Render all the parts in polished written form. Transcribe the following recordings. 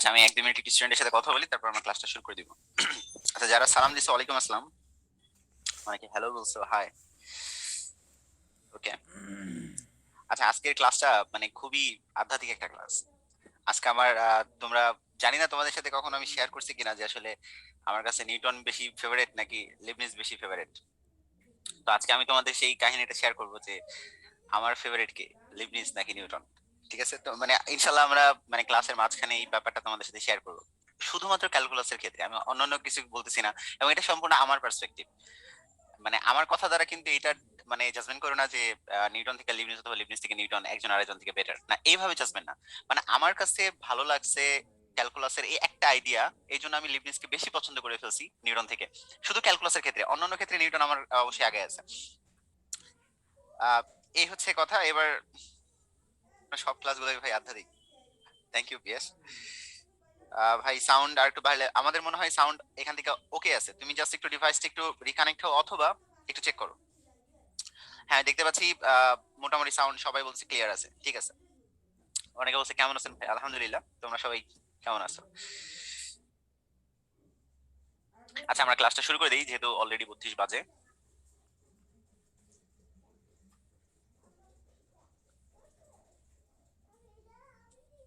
আচ্ছা, আমি 1-2 মিনিট একটু স্টুডেন্টের সাথে কথা বলি, তারপর আমরা ক্লাসটা শুরু করে দিব। আচ্ছা, যারা সালাম দিচ্ছে ওয়ালাইকুম আসসালাম, অনেকে হ্যালো বলছো, হাই। ওকে। আচ্ছা, আজকের ক্লাসটা মানে খুবই আধ্যাত্মিক একটা ক্লাস। আজকে আমার তোমরা, জানি না তোমাদের সাথে কখনো আমি শেয়ার করছি কিনা যে আসলে আমার কাছে নিউটন বেশি ফেভারিট নাকি লিবনিজ বেশি ফেভারিট। তো আজকে আমি তোমাদের সেই কাহিনীটা শেয়ার করবো যে আমার ফেভারিট কে, লিবনিজ নাকি নিউটন। ঠিক আছে, তো মানে ইনশাল্লাহ আমরা মানে ক্লাসের মাঝখানে এই ব্যাপারটা তোমাদের সাথে শেয়ার করবো, শুধুমাত্র ক্যালকুলাসের ক্ষেত্রে। আমি অন্যান্য কিছু বলতেছি না, এবং এটা সম্পূর্ণ আমার পার্সপেক্টিভ। মানে আমার কথা দ্বারা কিন্তু এটা মানে জাজমেন্ট করো না যে নিউটন থেকে লিবনিজ অথবা লিবনিজ থেকে নিউটন একজন আরেকজন থেকে বেটার না, এইভাবে জাজমেন্ট না। মানে আমার কাছে ভালো লাগছে ক্যালকুলাসের এই একটা আইডিয়া, এই জন্য আমি লিবনিজকে বেশি পছন্দ করে ফেলছি নিউটন থেকে, শুধু ক্যালকুলাসের ক্ষেত্রে। অন্যান্য ক্ষেত্রে নিউটন আমার অবশ্যই আগে আছে। আহ, এই হচ্ছে কথা। এবার সব ক্লাসগুলো ভাই আধ্যাত্মিক। Thank you PS. ভাই সাউন্ড আর একটু বাইরে, আমাদের মনে হয় সাউন্ড এখান থেকে ওকে আছে। তুমি জাস্ট একটু ডিভাইসটা একটু রিকানেক্ট হও অথবা একটু চেক করো। হ্যাঁ, দেখতে পাচ্ছি মোটামুটি সাউন্ড সবাই বলছে ক্লিয়ার আছে, ঠিক আছে। অনেকে বলছে কেমন আছেন ভাই, আলহামদুলিল্লাহ। তোমরা সবাই কেমন আছো? আচ্ছা, আমরা ক্লাসটা শুরু করে দিই যেহেতু অলরেডি 32 বাজে।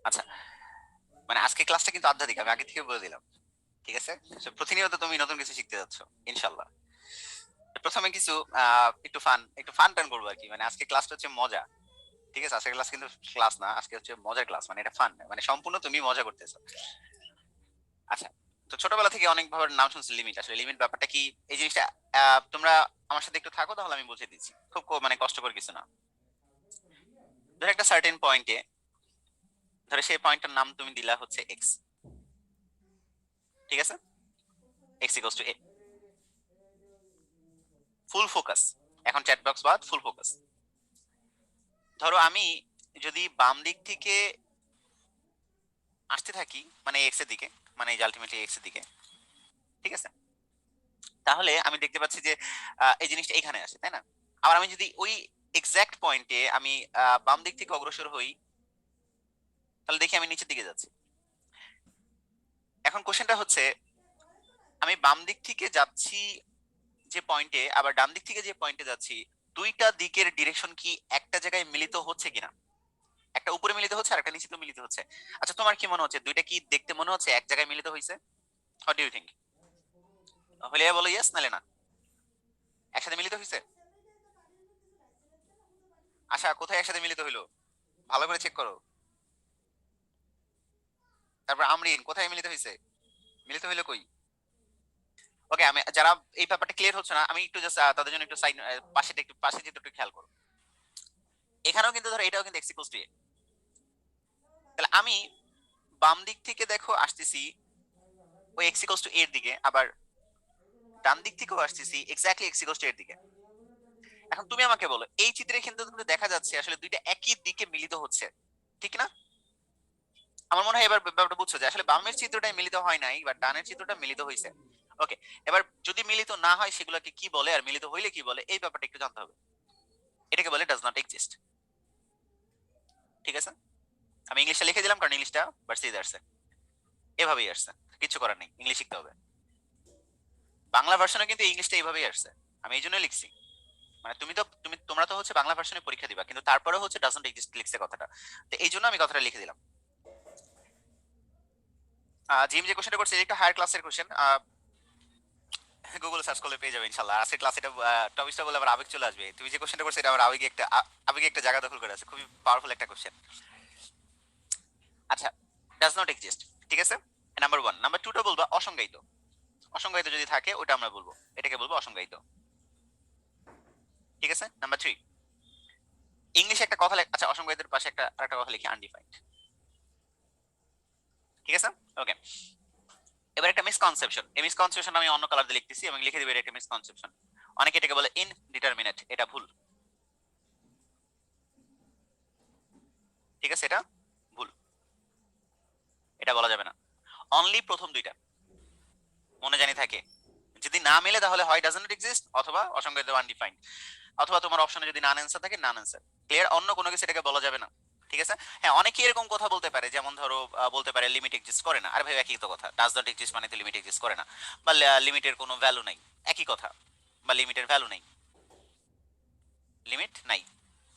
আচ্ছা, মানে আজকে ক্লাসটা কিন্তু আধ্যাত্মিক, আমি আগে থেকে বলে দিলাম, ঠিক আছে। So, প্রতিনিয়ত তুমি নতুন কিছু শিখতে যাচ্ছ ইনশাল্লাহ। প্রথমে কিছু একটু ফান টান করবো আর কি। মানে আজকে ক্লাসটা হচ্ছে মজা, ঠিক আছে। আজকের ক্লাস কিন্তু ক্লাস না, আজকে হচ্ছে মজার ক্লাস। মানে এটা ফান, মানে সম্পূর্ণ তুমি মজা করতেছো। আচ্ছা, তো ছোটবেলা থেকে অনেক ভাবে নাম শুনছি লিমিট। আসলে লিমিট ব্যাপারটা কি, এই জিনিসটা তোমরা আমার সাথে একটু থাকো, তাহলে আমি বুঝিয়ে দিচ্ছি। খুব মানে কষ্টকর কিছু না। ধরো একটা সার্টেন পয়েন্টে, ধরো সেই পয়েন্টটার নাম তুমি দিলা হচ্ছে এক্স, ঠিক আছে। X equals to A. Full focus, এখন চ্যাট বক্স বাদ, ফুল ফোকাস। ধরো আমি যদি বাম দিক থেকে আসতে থাকি, মানে এক্স এর দিকে, মানে আলটিমেটলি এক্স এর দিকে, ঠিক আছে, তাহলে আমি দেখতে পাচ্ছি যে এই জিনিসটা এখানে আসে, তাই না? আবার আমি যদি ওই এক্সাক্ট পয়েন্টে আমি বাম দিক থেকে অগ্রসর হই, তাহলে দেখি আমি নিচের দিকে যাচ্ছি। এখন কোশ্চেনটা হচ্ছে, আমি বাম দিক থেকে যাচ্ছি যে পয়েন্টে, আবার ডান দিক থেকে যে পয়েন্টে যাচ্ছি, দুইটা দিকের ডিরেকশন কি একটা জায়গায় মিলিত হচ্ছে কিনা? একটা উপরে মিলিত হচ্ছে আর একটা নিচে তো মিলিত হচ্ছে। আচ্ছা, তোমার কি মনে হচ্ছে দুইটা কি দেখতে মনে হচ্ছে এক জায়গায় মিলিত হয়েছে? What do you think? হলে বলো ইয়েস, নালে না। একসাথে মিলিত হয়েছে? আচ্ছা, কোথায় একসাথে মিলিত হইলো? ভালো করে চেক করো। তারপর আমরিন, কোথায় মিলিত হয়েছে? মিলিত হইলো কই? ওকে, আমি যারা এই ব্যাপারটা ক্লিয়ার হচ্ছে না, আমি একটু জাস্ট তাদের জন্য একটু সাইড, পাশে যেতে একটু খেয়াল করো। এখানেও কিন্তু ধরো এটাও কিন্তু এক্স ইকুয়ালস টু এ। তাহলে আমি বাম দিক থেকে দেখো আসতেছি ওই এক্স ইকুয়ালস টু এর দিকে, আবার ডান দিক থেকেও আসতেছি এক্স্যাক্টলি এক্স ইকুয়ালস টু এর দিকে। এখন তুমি আমাকে বলো, এই চিত্রে কিন্তু দেখা যাচ্ছে আসলে দুইটা একই দিকে মিলিত হচ্ছে, ঠিক না? আমার মনে হয় এবার ব্যাপারটা বুঝছো যে আসলে বামের চিত্রটাই মিলিত হয় নাই, বা ডানের চিত্রটা মিলিত হয়েছে। ওকে, এবার যদি মিলিত না হয় সেগুলোকে কি বলে, আর মিলিত হইলে কি বলে, এই ব্যাপারটা একটু জানতে হবে। এটাকে বলে ডাজ নট এক্সিস্ট, ঠিক আছে। আমি ইংলিশটা লিখে দিলাম, কারণ ইংলিশটা ভার্সিটিতে আসছে, এভাবেই আসছে, কিছু করার নেই, ইংলিশ শিখতে হবে। বাংলা ভার্সনে কিন্তু ইংলিশটা এইভাবেই আসছে, আমি এই জন্যই লিখছি। মানে তোমরা তো হচ্ছে বাংলা ভার্সনে পরীক্ষা দিবা, কিন্তু তারপরে হচ্ছে ডাজ নট এক্সিস্ট লিখছে কথাটা, তো এই জন্য আমি কথাটা লিখে দিলাম। জিম যে কোশ্চেনটা করছে, এটা হায়ার ক্লাসের কোশ্চেন, গুগল সার্চ করলে পেয়ে যাবে ইনশাল্লাহ। আজকের ক্লাস এটা টপিকটা বলে আবার আবেগ চলে আসবে। তুমি যে কোশ্চেনটা করছো এটা আমার আবেগে একটা জায়গা দখল করে আছে, খুবই পাওয়ারফুল একটা কোশ্চেন। আচ্ছা, ডাজ নট এক্সিস্ট, ঠিক আছে, নাম্বার ওয়ান। নাম্বার টুটা বলবা অসংজ্ঞায়িত। অসংজ্ঞায়িত যদি থাকে ওটা আমরা বলবো, এটাকে বলবো অসংজ্ঞায়িত, ঠিক আছে। নাম্বার থ্রি, ইংলিশে একটা কথা আচ্ছা, অসংজ্ঞায়িতের পাশে আরেকটা কথা লিখি, আনডিফাইন্ড, ঠিক আছে। ওকে, এবার একটা মিসকনসেপশন, এই মিসকনসেপশন আমি অন্য কালার দিয়ে লিখতেছি এবং লিখে দিবে এটা একটা মিসকনসেপশন। অনেকে এটাকে বলে ইনডিটারমিনেট, এটা ভুল, ঠিক আছে, এটা ভুল, এটা বলা যাবে না। অনলি প্রথম দুইটা মনে জানি থাকে, যদি না মিলে তাহলে হয় ডাজ নট এক্সিস্ট অথবা অসংজ্ঞায়িত আনডিফাইন্ড, অথবা তোমার অপশনে যদি নান অ্যান্সার থাকে নান অ্যান্সার, ক্লিয়ার। অন্য কোনো কিছু এটাকে বলা যাবে না, ঠিক আছে। হ্যাঁ, অনেকে এরকম কথা বলতে পারে, যেমন ধরো বলতে পারে লিমিট এক্সিস্ট করে না। আরে ভাই একই তো কথা, ডাজ নট এক্সিস্ট মানে তো লিমিট এক্সিস্ট করে না, বা লিমিটের কোনো ভ্যালু নাই, একই কথা। বা লিমিটের ভ্যালু নেই, লিমিট নাই,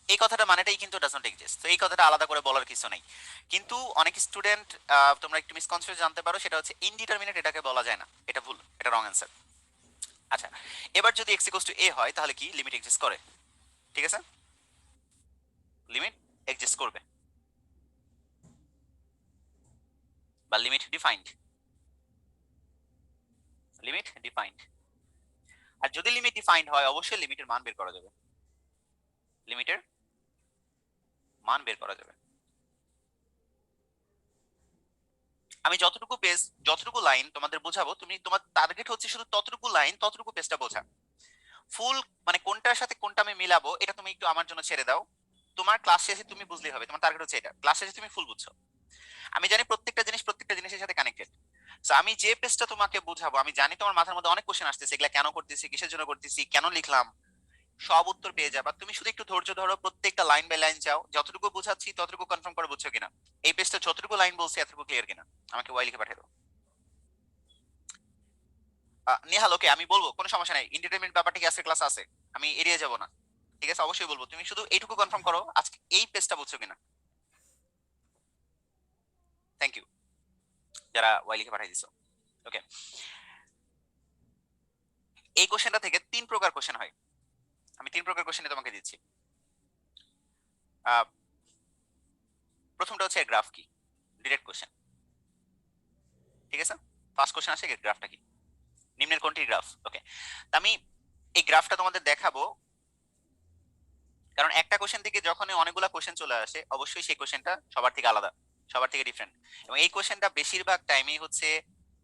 এই কথাটা মানেটাই কিন্তু ডাজ নট এক্সিস্ট। তো এই কথাটা আলাদা করে বলার কিছু নাই। কিন্তু অনেক স্টুডেন্ট, তোমরা একটু মিসকনসেপ্ট জানতে পারো, সেটা হচ্ছে ইনডিটারমিনেট এটাকে বলা যায় না, এটা ভুল, এটা রং অ্যান্সার। আচ্ছা, এবার যদি এক্স ইকুয়ালস টু এ হয় তাহলে কি লিমিট এক্সিস্ট করে? ঠিক আছে, লিমিট এক্সিস্ট করবে, বা লিমিট ডিফাইন্ড, লিমিট ডিফাইন্ড। আর যদি লিমিট ডিফাইন্ড হয় অবশ্যই লিমিটের মান বের করা যাবে, লিমিটের মান বের করা যাবে। আমি যতটুকু পেজ, যতটুকু লাইন তোমাদের বোঝাবো, তুমি তোমার টার্গেট হচ্ছে শুধু ততটুকু লাইন, ততটুকু পেজটা বোঝা। ফুল মানে কোনটার সাথে কোনটা আমি মিলাবো এটা তুমি একটু আমার জন্য ছেড়ে দাও। তোমার ক্লাস শেষে তুমি বুঝলেই হবে, তোমার টার্গেট হচ্ছে এটা, ক্লাস শেষে তুমি ফুল বুঝছো। আমি জানি প্রত্যেকটা জিনিস প্রত্যেকটা জিনিসের সাথে কানেক্টেড। সো আমি যে পেজটা তোমাকে বুঝাবো, আমি জানি তোমার মাথার মধ্যে অনেক কোশ্চেন আসতেছে, এগুলা কেন করতেছি, কিসের জন্য করতেছি, কেন লিখলাম, সব উত্তর পেয়ে যাবা। তুমি শুধু একটু ধৈর্য ধরো, প্রত্যেকটা লাইন বাই লাইন যাও, যতটুকু বুঝাচ্ছি ততটুকু কনফার্ম করে বুঝছো কিনা, এই পেজটা যতটুকু লাইন বলছি এতটুকু ক্লিয়ার কিনা, আমাকে ওয়াই লিখে পাঠিয়ে দাও। নেহাল, ওকে, আমি বলবো, কোনো সমস্যা নাই, এন্টারটেইনমেন্ট ব্যাপারটা কি আজকে ক্লাস আছে, আমি এড়িয়ে যাব না। ঠিক আছে, অবশ্যই বলবো, তুমি শুধু এইটুকু কনফার্ম করো আজকে এই পেজটা বুঝছো কিনা। থ্যাংক ইউ যারা ওয়াই লিখে পাঠিয়ে দিছো। ওকে, এই কোশ্চেনটা থেকে তিন প্রকার কোশ্চেন হয়, আমি তিন প্রকার কোশ্চেনে তোমাকে দিচ্ছি। আহ, প্রথমটা হচ্ছে গ্রাফ কি, ডিরেক্ট কোশ্চেন। ঠিক আছে, ফার্স্ট কোশ্চেন আসে গ্রাফটা কি, নিম্নের কোনটি গ্রাফ। ওকে, আমি এই গ্রাফটা তোমাদের দেখাবো, কারণ একটা কোশ্চেন থেকে যখন অনেকগুলা কোশ্চেন চলে আসে অবশ্যই সেই কোশ্চেনটা সবার থেকে আলাদা, সবার থেকে ডিফারেন্ট। এবং এই কোশ্চেনটা বেশিরভাগ টাইমেই হচ্ছে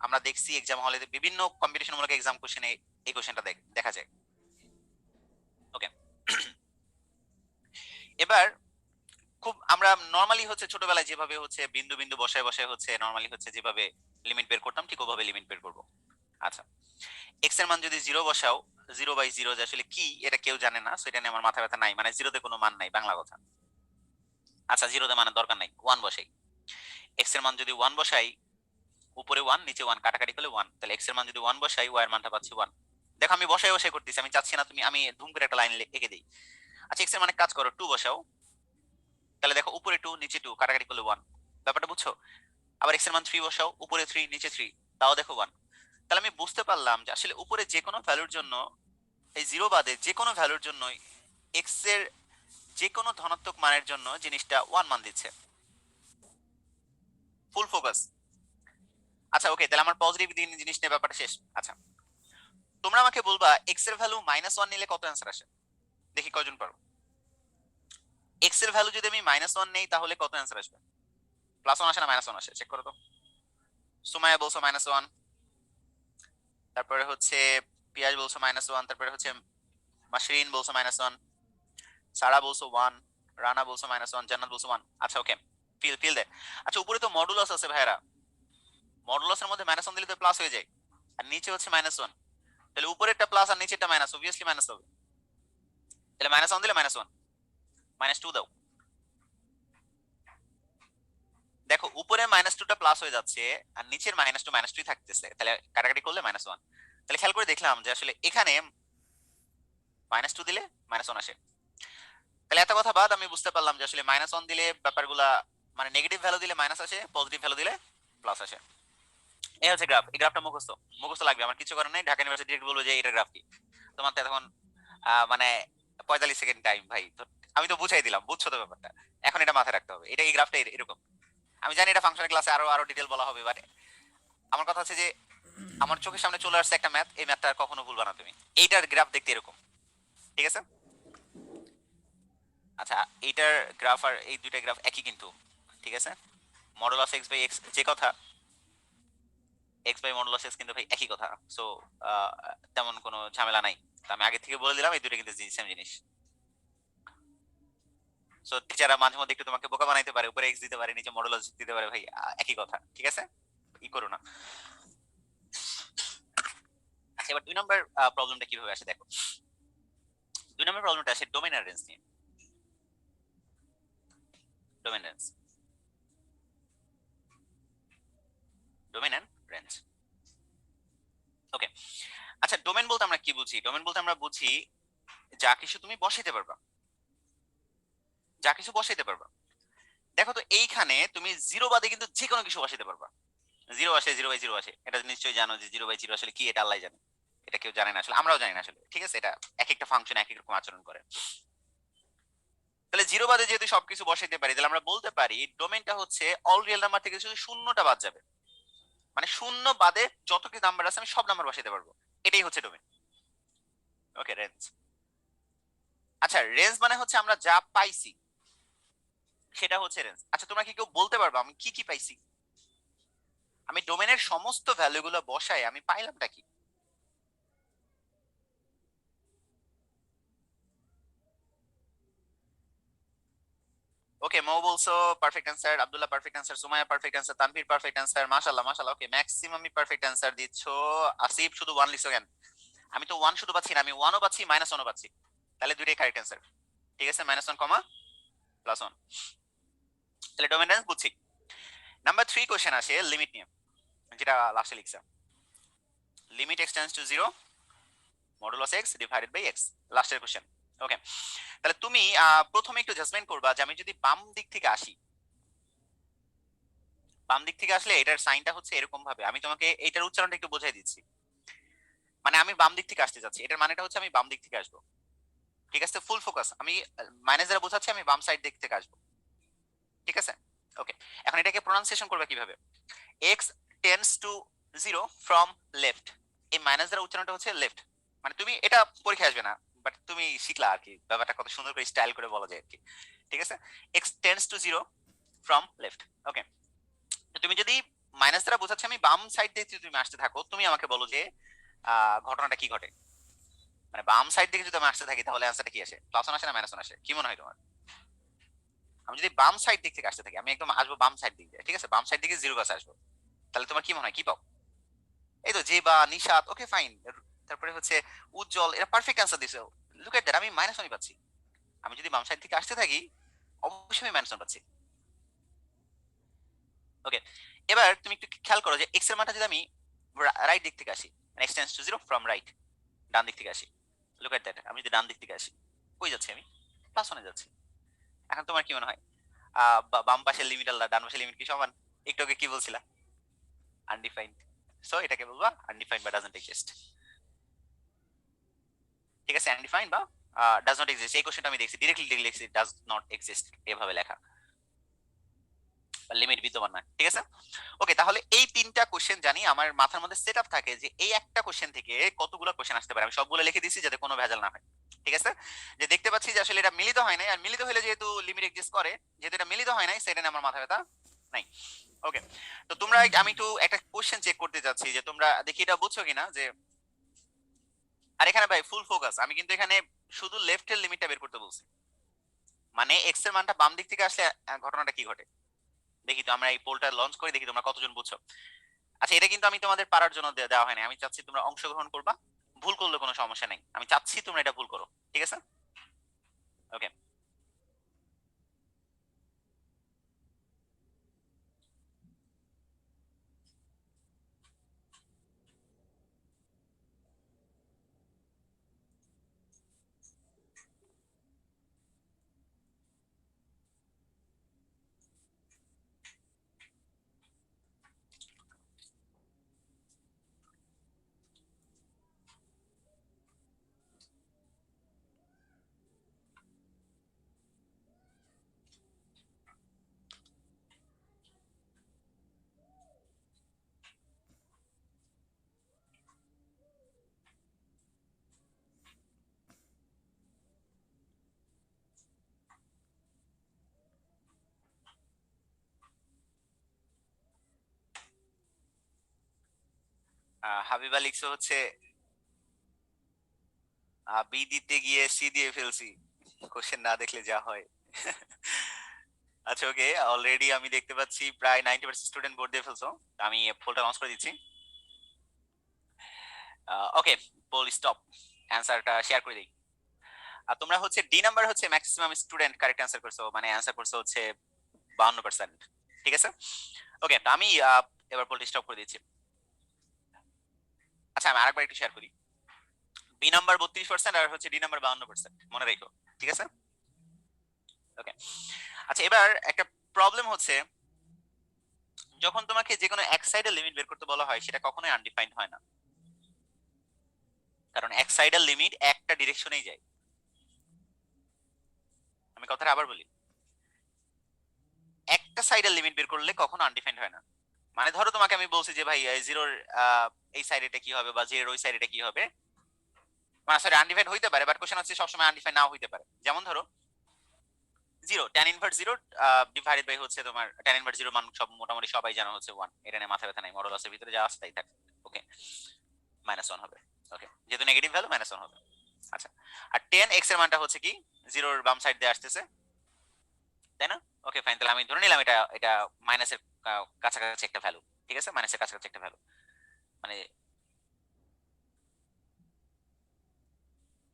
আমরা দেখছি এক্সাম হলে বিভিন্ন কম্পিটিশনমূলক এক্সাম কোশ্চেনে এই কোশ্চেনটা দেখা যায়। ওকে, এবার খুব আমরা নর্মালি হচ্ছে ছোটবেলায় যেভাবে হচ্ছে বিন্দু বিন্দু বসায় বসায় হচ্ছে নর্মালি হচ্ছে যেভাবে লিমিট বের করতাম ঠিক ওভাবে লিমিট বের করবো। আচ্ছা, এক্স এর মান যদি 0 বসাও, 0/0 যে আসলে কি এটা কেউ জানে না, সেটা নিয়ে আমার মাথা ব্যথা নাই, মানে জিরোতে কোনো মান নাই, বাংলা কথা। আচ্ছা, জিরোতে মানের দরকার নাই, 1 বসাই। এক্স এর মান যদি 1 বসাই, উপরে 1 নিচে 1 কাটাকাটি করলে 1, তাহলে এক্স এর মান যদি 1 বসাই ওয়াই এর মানটা পাচ্ছি 1। দেখো আমি বসাই বসাই করতেছি, আমি চাচ্ছি না তুমি, আমি ধুম করে একটা লাইন এঁকে দিই। আচ্ছা, এক্স এর মানে কাজ করো 2 বসাও, তাহলে দেখো উপরে 2 নিচে 2 কাটাকাটি করলে 1, ব্যাপারটা বুঝছো? আবার এক্স এর মান 3 বসাও, উপরে 3 নিচে 3, তাও দেখো 1। তাহলে আমি বুঝতে পারলাম যে আসলে উপরে যে কোনো ভ্যালুর জন্য, এই জিরো বাদে যে কোনো ভ্যালুর জন্য এক্স এর যে কোনো ধনাত্মক মানের জন্য জিনিসটা 1 মান দিচ্ছে। ফুল ফোকাস। আচ্ছা ওকে, তাহলে আমার পজিটিভ জিনিস নিয়ে ব্যাপারটা শেষ। আচ্ছা, তোমরা আমাকে বলবা এক্স এর ভ্যালু -1 নিলে কত অ্যান্সার আসে, দেখি কয়জন পারো। এক্স এর ভ্যালু যদি আমি -1 নেই তাহলে কত অ্যান্সার আসবে? +1 আসে না -1 আসে, চেক করো তো। সুমাইয়া বলছো -1, তারপরে হচ্ছে পিয়াজ বলছো -1, তারপরে হচ্ছে মাশরিন বলছো -1, সারা বলছো 1, রানা বলছো -1, জান্নাত বলছো 1। আচ্ছা ওকে, ফিল ফিল দে। আচ্ছা, উপরে তো মডুলাস আছে ভাইরা, মডুলাসের মধ্যে -1 দিলে তো প্লাস হয়ে যায়, আর নিচে হচ্ছে -1, তাহলে উপরেরটা প্লাস আর নিচেরটা মাইনাস, অবভিয়াসলি মাইনাস হবে। তাহলে -1 দিলে -1, -2 দাও। দেখো উপরে -2টা প্লাস হয়ে যাচ্ছে, আর নিচের -2 -2 থাকতেছে, তাহলে কাটাকাটি করলে -1। তাহলে খেয়াল করে দেখলাম যে আসলে এখানে -2 দিলে -1 আসে। তাহলে এত কথা বাদ, আমি বুঝতে পারলাম যে আসলে -1 দিলে ব্যাপারগুলা, মানে নেগেটিভ ভ্যালু দিলে মাইনাস আসে, পজিটিভ ভ্যালু দিলে প্লাস আসে। এই হচ্ছে গ্রাফ, এই গ্রাফটা মুখস্থ, মুখস্থ লাগবে, আমার কিছু করার নেই। ঢাকা ইউনিভার্সিটি ডিরেক্ট বলবো যে এটা গ্রাফ কি, তোমার তো এখন মানে 45 সেকেন্ড টাইম ভাই, তো আমি তো বুঝাই দিলাম, বুঝছো তো ব্যাপারটা, এখন এটা মাথায় রাখতে হবে, এটা এই গ্রাফটা এরকম। আমি জানি এটা ফাংশনের ক্লাসে আরো আরো ডিটেল বলা হবে, বাট আমার কথা হচ্ছে যে আমার চোখের সামনে চলে আসছে একটা ম্যাথ, এই ম্যাথটা আর কখনো ভুলবা না তুমি, এইটার গ্রাফ দেখতে এরকম। ঠিক আছে, আচ্ছা, এইটার গ্রাফ আর এই দুইটা গ্রাফ একই কিন্তু। ঠিক আছে, মডুলাস x/x যে কথা, x/মডুলাস x কিন্তু ভাই একই কথা। সো তেমন কোনো ঝামেলা নাই, তো আমি আগে থেকে বলে দিলাম এই দুটো কিন্তু সেম জিনিস। সো টিচাররা মাঝে মধ্যে একটু তোমাকে বোকা বানাইতে পারে, উপরে এক্স দিতে পারে নিচে মডুলাস দিতে পারে, ভাই একই কথা। ঠিক আছে, ই করো না। আচ্ছা, এবার 2 নম্বর প্রবলেমটা কিভাবে আসে দেখো। 2 নম্বর প্রবলেমটা আসে ডোমেইন আর রেঞ্জ নিয়ে। Domain range, domain and range. Okay, আচ্ছা ডোমেন বলতে আমরা কি বুঝি? ডোমেন বলতে আমরা বুঝি যা কিছু তুমি বসাইতে পারবা, যা কিছু বসাইতে পারবা। দেখো তো এইখানে তুমি জিরো বাদে কিন্তু যে কোনো কিছু বসাইতে পারবা। জিরো আসে, জিরো বাই জিরো আসে, এটা নিশ্চয়ই জানো যে জিরো বাই জিরো আসলে কি, এটা আল্লাহ জানে, এটা কেউ জানে না আসলে, আমরাও জানি না আসলে, ঠিক আছে? এটা এক একটা ফাংশন এক এক রকম আচরণ করে। তাহলে জিরো বাদে যেহেতু সবকিছু বসাইতে পারি, তাহলে আমরা বলতে পারি ডোমেনটা হচ্ছে অল রিয়েল নাম্বার থেকে শুধু শূন্যটা বাদ যাবে, মানে শূন্য বাদে যত কিছু নাম্বার আছে আমি সব নাম্বার বসাইতে পারবো, এটাই হচ্ছে ডোমেন। ওকে, রেঞ্জ। আচ্ছা রেঞ্জ মানে হচ্ছে আমরা যা পাইছি সেটা হচ্ছে রেঞ্জ। আচ্ছা তোমরা কি কেউ বলতে পারবে আমি কি কি পাইছি? আমি ডোমেনের সমস্ত ভ্যালুগুলো বসাই আমি পাইলামটা কি? ওকে, মৌ বলছো perfect answer, Abdullah perfect answer, Sumaiya perfect answer, Tanvir perfect answer, মাশাআল্লাহ মাশাআল্লাহ। ওকে, ম্যাক্সিমামই পারফেক্ট অ্যান্সার দিচ্ছ। আসিফ শুধু ওয়ান লিখছো কেন? আমি তো ওয়ান শুধু পাচ্ছি না, আমি ওয়ানও পাচ্ছি মাইনাস ওয়ানও পাচ্ছি, তাহলে দুইটাই কারেক্ট অ্যান্সার। ঠিক আছে, minus one comma plus one, তাহলে ডোমেন রেঞ্জ বুঝছি। নাম্বার 3 কোশ্চেন আসে লিমিট নিয়ে, যেটা লাস্টে লিখছে, limit extends to zero modulus x divided by x, লাস্টের কোশ্চেন। ওকে, তাহলে তুমি প্রথমে একটু জাজমেন্ট করবা যে আমি যদি বাম দিক থেকে আসি, বাম দিক থেকে আসলে এটার সাইনটা হচ্ছে এরকম ভাবে, আমি তোমাকে এইটার উচ্চারণটা একটু বোঝাই দিচ্ছি। মানে আমি বাম দিক থেকে আসতে যাচ্ছি, এটার মানেটা হচ্ছে আমি বাম দিক থেকে আসবো। ঠিক আছে, ফুল ফোকাস, আমি মাইনাস দ্বারা বোঝাচ্ছি আমি বাম সাইড দিক থেকে আসবো। ঠিক আছে, ওকে। এখন এটাকে প্রোনাউন্সিয়েশন করবে কিভাবে? X tends to zero from left, এই মাইনাস দ্বারা উচ্চারণটা হচ্ছে লেফট। মানে তুমি এটা পরীক্ষায় আসবে না, বাট তুমি শিখলা আর কি, ব্যাপারটা কত সুন্দর করে স্টাইল করে বলা যায় আর কি। ঠিক আছে, x tends to zero from left. Okay, তুমি যদি মাইনাস দ্বারা বোঝাচ্ছে আমি বাম সাইড দিয়ে যদি তুমি আসতে থাকো, তুমি আমাকে বলো যে ঘটনাটা কি ঘটে। মানে বাম সাইড থেকে যদি আমি আসতে থাকি তাহলে অ্যান্সারটা কি আসে? প্লাস ওয়ান আসে না মাইনাস ওয়ান আসে? কি মনে হয় তোমার? আমি যদি বাম সাইড দিক থেকে আসতে থাকি, আমি একদম আসবো বাম সাইড দিক দিয়ে, ঠিক আছে, বাম সাইড দিকে জিরো কাছে আসবো, তাহলে তোমার কি মনে হয় কি পাও? এই তো যে বা নিশাত, ওকে ফাইন। তারপরে হচ্ছে উজ্জ্বল, এরা পারফেক্ট অ্যান্সার দিছে। লুক এট দ্যাট, আমি মাইনাস ওয়ানই পাচ্ছি। আমি যদি বাম সাইড থেকে আসতে থাকি অবশ্যই আমি মাইনাস ওয়ান পাচ্ছি। ওকে, এবার তুমি একটু খেয়াল করো যে এক্স এর মানটা যদি আমি রাইট দিক থেকে আসি, মানে x tends to zero from right, ডান দিক থেকে আসি, লুক এট দ্যাট, আমি যদি ডান দিক থেকে আসি কই যাচ্ছি আমি? প্লাস ওয়ানে যাচ্ছি। এখন তোমার কি মনে হয় বাম পাশের লিমিট আলাদা, ডান পাশের লিমিট কি সমান? একটু আগে কি বলছিলা? আনডিফাইন্ড। সো এটাকে বলবা আনডিফাইন্ড বা ডাজন্ট এক্সিস্ট। ঠিক আছে, আনডিফাইন্ড বা ডাজ নট এক্সিস্ট, এই কোশ্চেনটা আমি দেখছি ডিরেক্টলি লিখছি ডাজ নট এক্সিস্ট এভাবে লেখা, লিমিট বিদ্যমান না। ঠিক আছে, ওকে, তাহলে এই তিনটা কোশ্চেন জানি, আমার মাথার মধ্যে সেট আপ থাকে যে এই একটা কোশ্চেন থেকে কতগুলো কোশ্চেন আসতে পারে, আমি সবগুলো লিখে দিছি যাতে কোনো ভেজাল না হয়। ঠিক আছে, যে দেখতে পাচ্ছি যে আসলে এটা মিলিত হয় নাই, আর মিলিত হলে যেহেতু লিমিট এক্সিস্ট করে, যেহেতু এটা মিলিত হয় নাই সেটা নিয়ে আমার মাথা ব্যথা নাই। ওকে, তো তোমরা আমি একটু একটা কোশ্চেন চেক করতে যাচ্ছি যে তোমরা দেখি এটা বুঝছো কিনা, যে আর এখানে ভাই ফুল ফোকাস, আমি কিন্তু এখানে শুধু লেফটের লিমিটটা বের করতে বলছি, মানে এক্স এর মানটা বাম দিক থেকে আসলে ঘটনাটা কি ঘটে। দেখি তো আমরা এই পোলটা লঞ্চ করে দেখি তোমরা কতজন বুঝছো। আচ্ছা এটা কিন্তু আমি তোমাদের পারার জন্য দেওয়া হয়নি, আমি চাচ্ছি তোমরা অংশগ্রহণ করবা, ভুল করলে কোনো সমস্যা নেই, আমি চাচ্ছি তোমরা এটা ভুল করো। ঠিক আছে, ওকে। হাবিবা লিখছো হচ্ছে বি দিতে গিয়ে সি দিয়ে ফেলছি, কোশ্চেন না দেখলে যা হয়। আচ্ছা ওকে, অলরেডি আমি দেখতে পাচ্ছি প্রায় 90% স্টুডেন্ট বোর্ড দিয়ে ফেলছো, আমি পোলটা লঞ্চ করে দিচ্ছি। ওকে, পোল স্টপ, অ্যান্সারটা শেয়ার করে দিই। আর তোমরা হচ্ছে ডি নাম্বার হচ্ছে ম্যাক্সিমাম স্টুডেন্ট কারেক্ট অ্যান্সার করছো, মানে অ্যান্সার করছো হচ্ছে 52%। ঠিক আছে, ওকে। তো আমি এবার পোলটি স্টপ করে দিচ্ছি। আচ্ছা আমি আরেকবার একটু শেয়ার করি। বি নাম্বার 32% আর হচ্ছে ডি নাম্বার 52%, মনে রেখো। ঠিক আছে, ওকে। আচ্ছা এবার একটা প্রবলেম হচ্ছে, যখন তোমাকে যে কোনো এক সাইডের লিমিট বের করতে বলা হয় সেটা কখনোই আনডিফাইন্ড হয় না, কারণ এক সাইডের লিমিট একটা ডিরেকশনেই যায়। আমি কথাটা আবার বলি, একটা সাইডের লিমিট বের করলে কখনো আনডিফাইন্ড হয় না। মানে ধরো তোমাকে আমি বলছি যে ভাই জিরোর এই সাইড এটা কি হবে বা জিরোর ওই সাইড এটা কি হবে, মানে সরি আনডিফাইন্ড হইতে পারে, বাট কোশ্চেন হচ্ছে সবসময় আনডিফাইন্ড নাও হইতে পারে। যেমন ধরো zero tan inverse zero divided by হচ্ছে তোমার ট্যান ইনভার্স জিরো মান সব মোটামুটি সবাই জানা হচ্ছে 1, এটা নিয়ে মাথা ব্যথা নাই, মডুলাসের ভিতরে যা আছে তাই থাকে। ওকে, -1 হবে। ওকে, যেহেতু নেগেটিভ ভ্যালু -1 হবে। আচ্ছা, আর 10x এর মানটা হচ্ছে কি জিরোর বাম সাইড দিয়ে আসতেছে, তাই না? ওকে ফাইন, তাহলে আমি ধরে নিলাম এটা এটা মাইনাসের কাছাকাছি একটা ভ্যালু। ঠিক আছে, মাইনাসের কাছাকাছি একটা ভ্যালু, মানে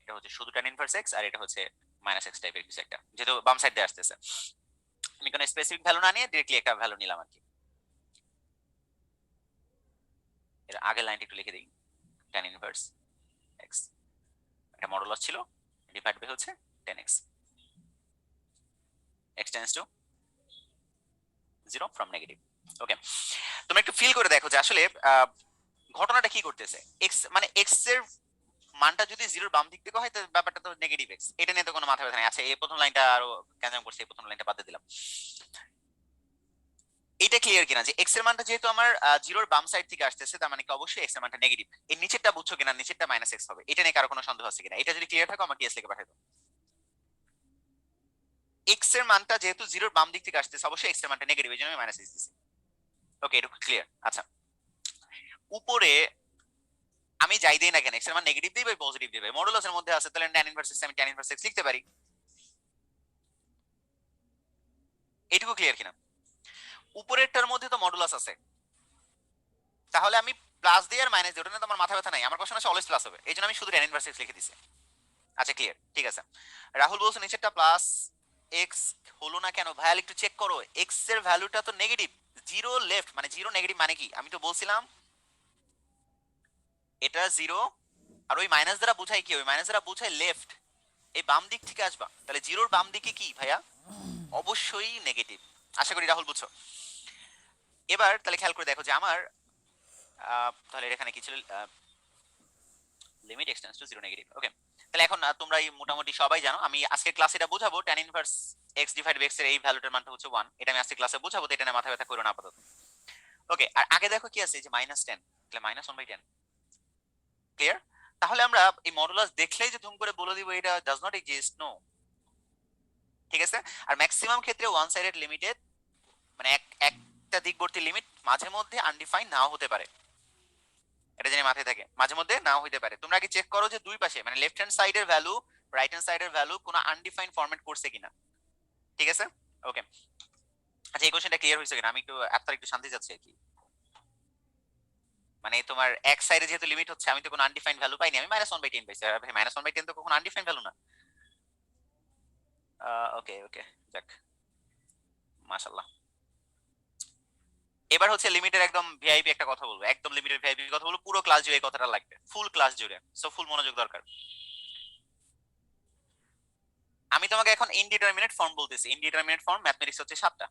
এটা হচ্ছে শুধু tan ইনভার্স x আর এটা হচ্ছে -x টাইপের কিছু একটা, যেহেতু বাম সাইড দিয়ে আসতেছে। আমি কোনো স্পেসিফিক ভ্যালু না নিয়ে ডিরেক্টলি একটা ভ্যালু নিলাম আর কি। এর আগের লাইনটা একটু লিখে দিই, tan ইনভার্স x, এটা মডুলাস ছিল, ডিভাইড বাই হচ্ছে 10x, x টেন্ডস টু 0 ফ্রম নেগেটিভ। ওকে, তুমি একটু ফিল করে দেখো যে আসলে ঘটনাটা কি করতেছে। x মানে x এর মানটা যদি জিরোর বাম দিক থেকে হয় তাহলে ব্যাপারটা তো নেগেটিভ x, এটা নিয়ে তো কোনো মাথা ব্যথা নেই। আচ্ছা এই প্রথম লাইনটা আরো ক্যান্সাম করছে, এই প্রথম লাইনটা বাদ দিয়ে দিলাম। এটা ক্লিয়ার কিনা যে x এর মানটা যেহেতু আমার জিরোর বাম সাইড থেকে আসতেছে, তার মানে কি অবশ্যই x এর মানটা নেগেটিভ। এই নিচেরটা বুঝছো কিনা, নিচেরটা -x হবে, এটা নিয়ে কারো কোনো সন্দেহ আছে কিনা? এটা যদি ক্লিয়ার থাকো আমাকে yes লিখে পাঠাই দাও। x এর মানটা যেহেতু জিরোর বাম দিক থেকে আসতেছে, অবশ্যই x এর মানটা নেগেটিভ, এই জন্য আমি মাইনাস দিতেছি। ওকে, এটা ক্লিয়ার। আচ্ছা, উপরে আমি যাই দিই না কেন, x এর মান নেগেটিভ দিই বা পজিটিভ দিই, মডুলাসের মধ্যে আছে, তাহলে tan ইনভার্স x আমি tan ইনভার্স x লিখতে পারি। এইটুকু ক্লিয়ার কিনা? উপরেরটার মধ্যে তো মডুলাস আছে, তাহলে আমি প্লাস দিয়ে আর মাইনাস দিয়ে, ওটা নিয়ে তো আমার মাথা ব্যথা নাই, আমার কোশ্চেন আছে অলওয়েজ প্লাস হবে, এই জন্য আমি শুধু tan ইনভার্স x লিখে দিছি। আচ্ছা ক্লিয়ার, ঠিক আছে। রাহুল বলছে নিচেরটা প্লাস এক্স হলো না কেন? ভাইয়াল একটু চেক করো, এক্স এর ভ্যালুটা তো নেগেটিভ, জিরো লেফট, মানে জিরো নেগেটিভ মানে কি? আমি তো বলছিলাম এটা জিরো, আর ওই মাইনাস দ্বারা বোঝাই কি? ওই মাইনাস দ্বারা বোঝাই লেফট, এই বাম দিক থেকে আসবা, তাহলে জিরোর বাম দিকে কি ভাইয়া? অবশ্যই নেগেটিভ। আশা করি রাহুল বুঝছো। এবার তাহলে খেয়াল করে দেখো যে আমার তাহলে এখানে কি ছিল, limit extends to zero negative. Okay, তাহলে এখন তোমরা মোটামুটি সবাই জানো, আমি আজকে ক্লাসে এটা বোঝাবো tan inverse x divide by x এর এই ভ্যালুটার মানটা হচ্ছে 1, এটা আমি আজকে ক্লাসে বোঝাবো, তো এটা নিয়ে মাথা ব্যথা করো না আপাতত। ওকে, আর আগে দেখো কি আছে, যে -10, তাহলে -1/10, ক্লিয়ার? তাহলে আমরা এই মডুলাস দেখলেই যে ধুম করে বলে দিব এটা ডাজ নট এক্সিস্ট, নো। ঠিক আছে, আর ম্যাক্সিমাম ক্ষেত্রে ওয়ান সাইডেড লিমিটেড, মানে একটা দিকবর্তী লিমিট মাঝে মধ্যে আনডিফাইন নাও হতে পারে, এটা জেনে মাথায় থাকে, মাঝে মধ্যে নাও হইতে পারে। তোমরা আগে চেক করো যে দুই পাশে মানে লেফট হ্যান্ড সাইডের ভ্যালু, রাইট হ্যান্ড সাইডের ভ্যালু কোনো আনডিফাইন্ড ফরম্যাট করছে কিনা। ঠিক আছে, ওকে। আচ্ছা এই কোশ্চেনটা ক্লিয়ার হয়েছে কিনা? আমি একটু আপনার একটু শান্তি চাচ্ছি আর কি। মানে তোমার এক সাইডে যেহেতু লিমিট হচ্ছে, আমি তো কোনো আনডিফাইন্ড ভ্যালু পাইনি, আমি -1/10 পাইছি। আর ভাই -1/10 তো কখনো আনডিফাইন্ড ভ্যালু না। ওকে ওকে, যাক, মাশাআল্লাহ। এবার হচ্ছে লিমিটের একদম ভিআইপি একটা কথা বলবো, একদম লিমিটের ভিআইপি কথা বলবো, পুরো ক্লাস জুড়ে এই কথাটা লাগবে, ফুল ক্লাস জুড়ে, সো ফুল মনোযোগ দরকার। আমি তোমাকে এখন ইনডিটারমিনেট ফর্ম বলতেছি। ইনডিটারমিনেট ফর্ম ম্যাথমেটিক্স হচ্ছে 7টা।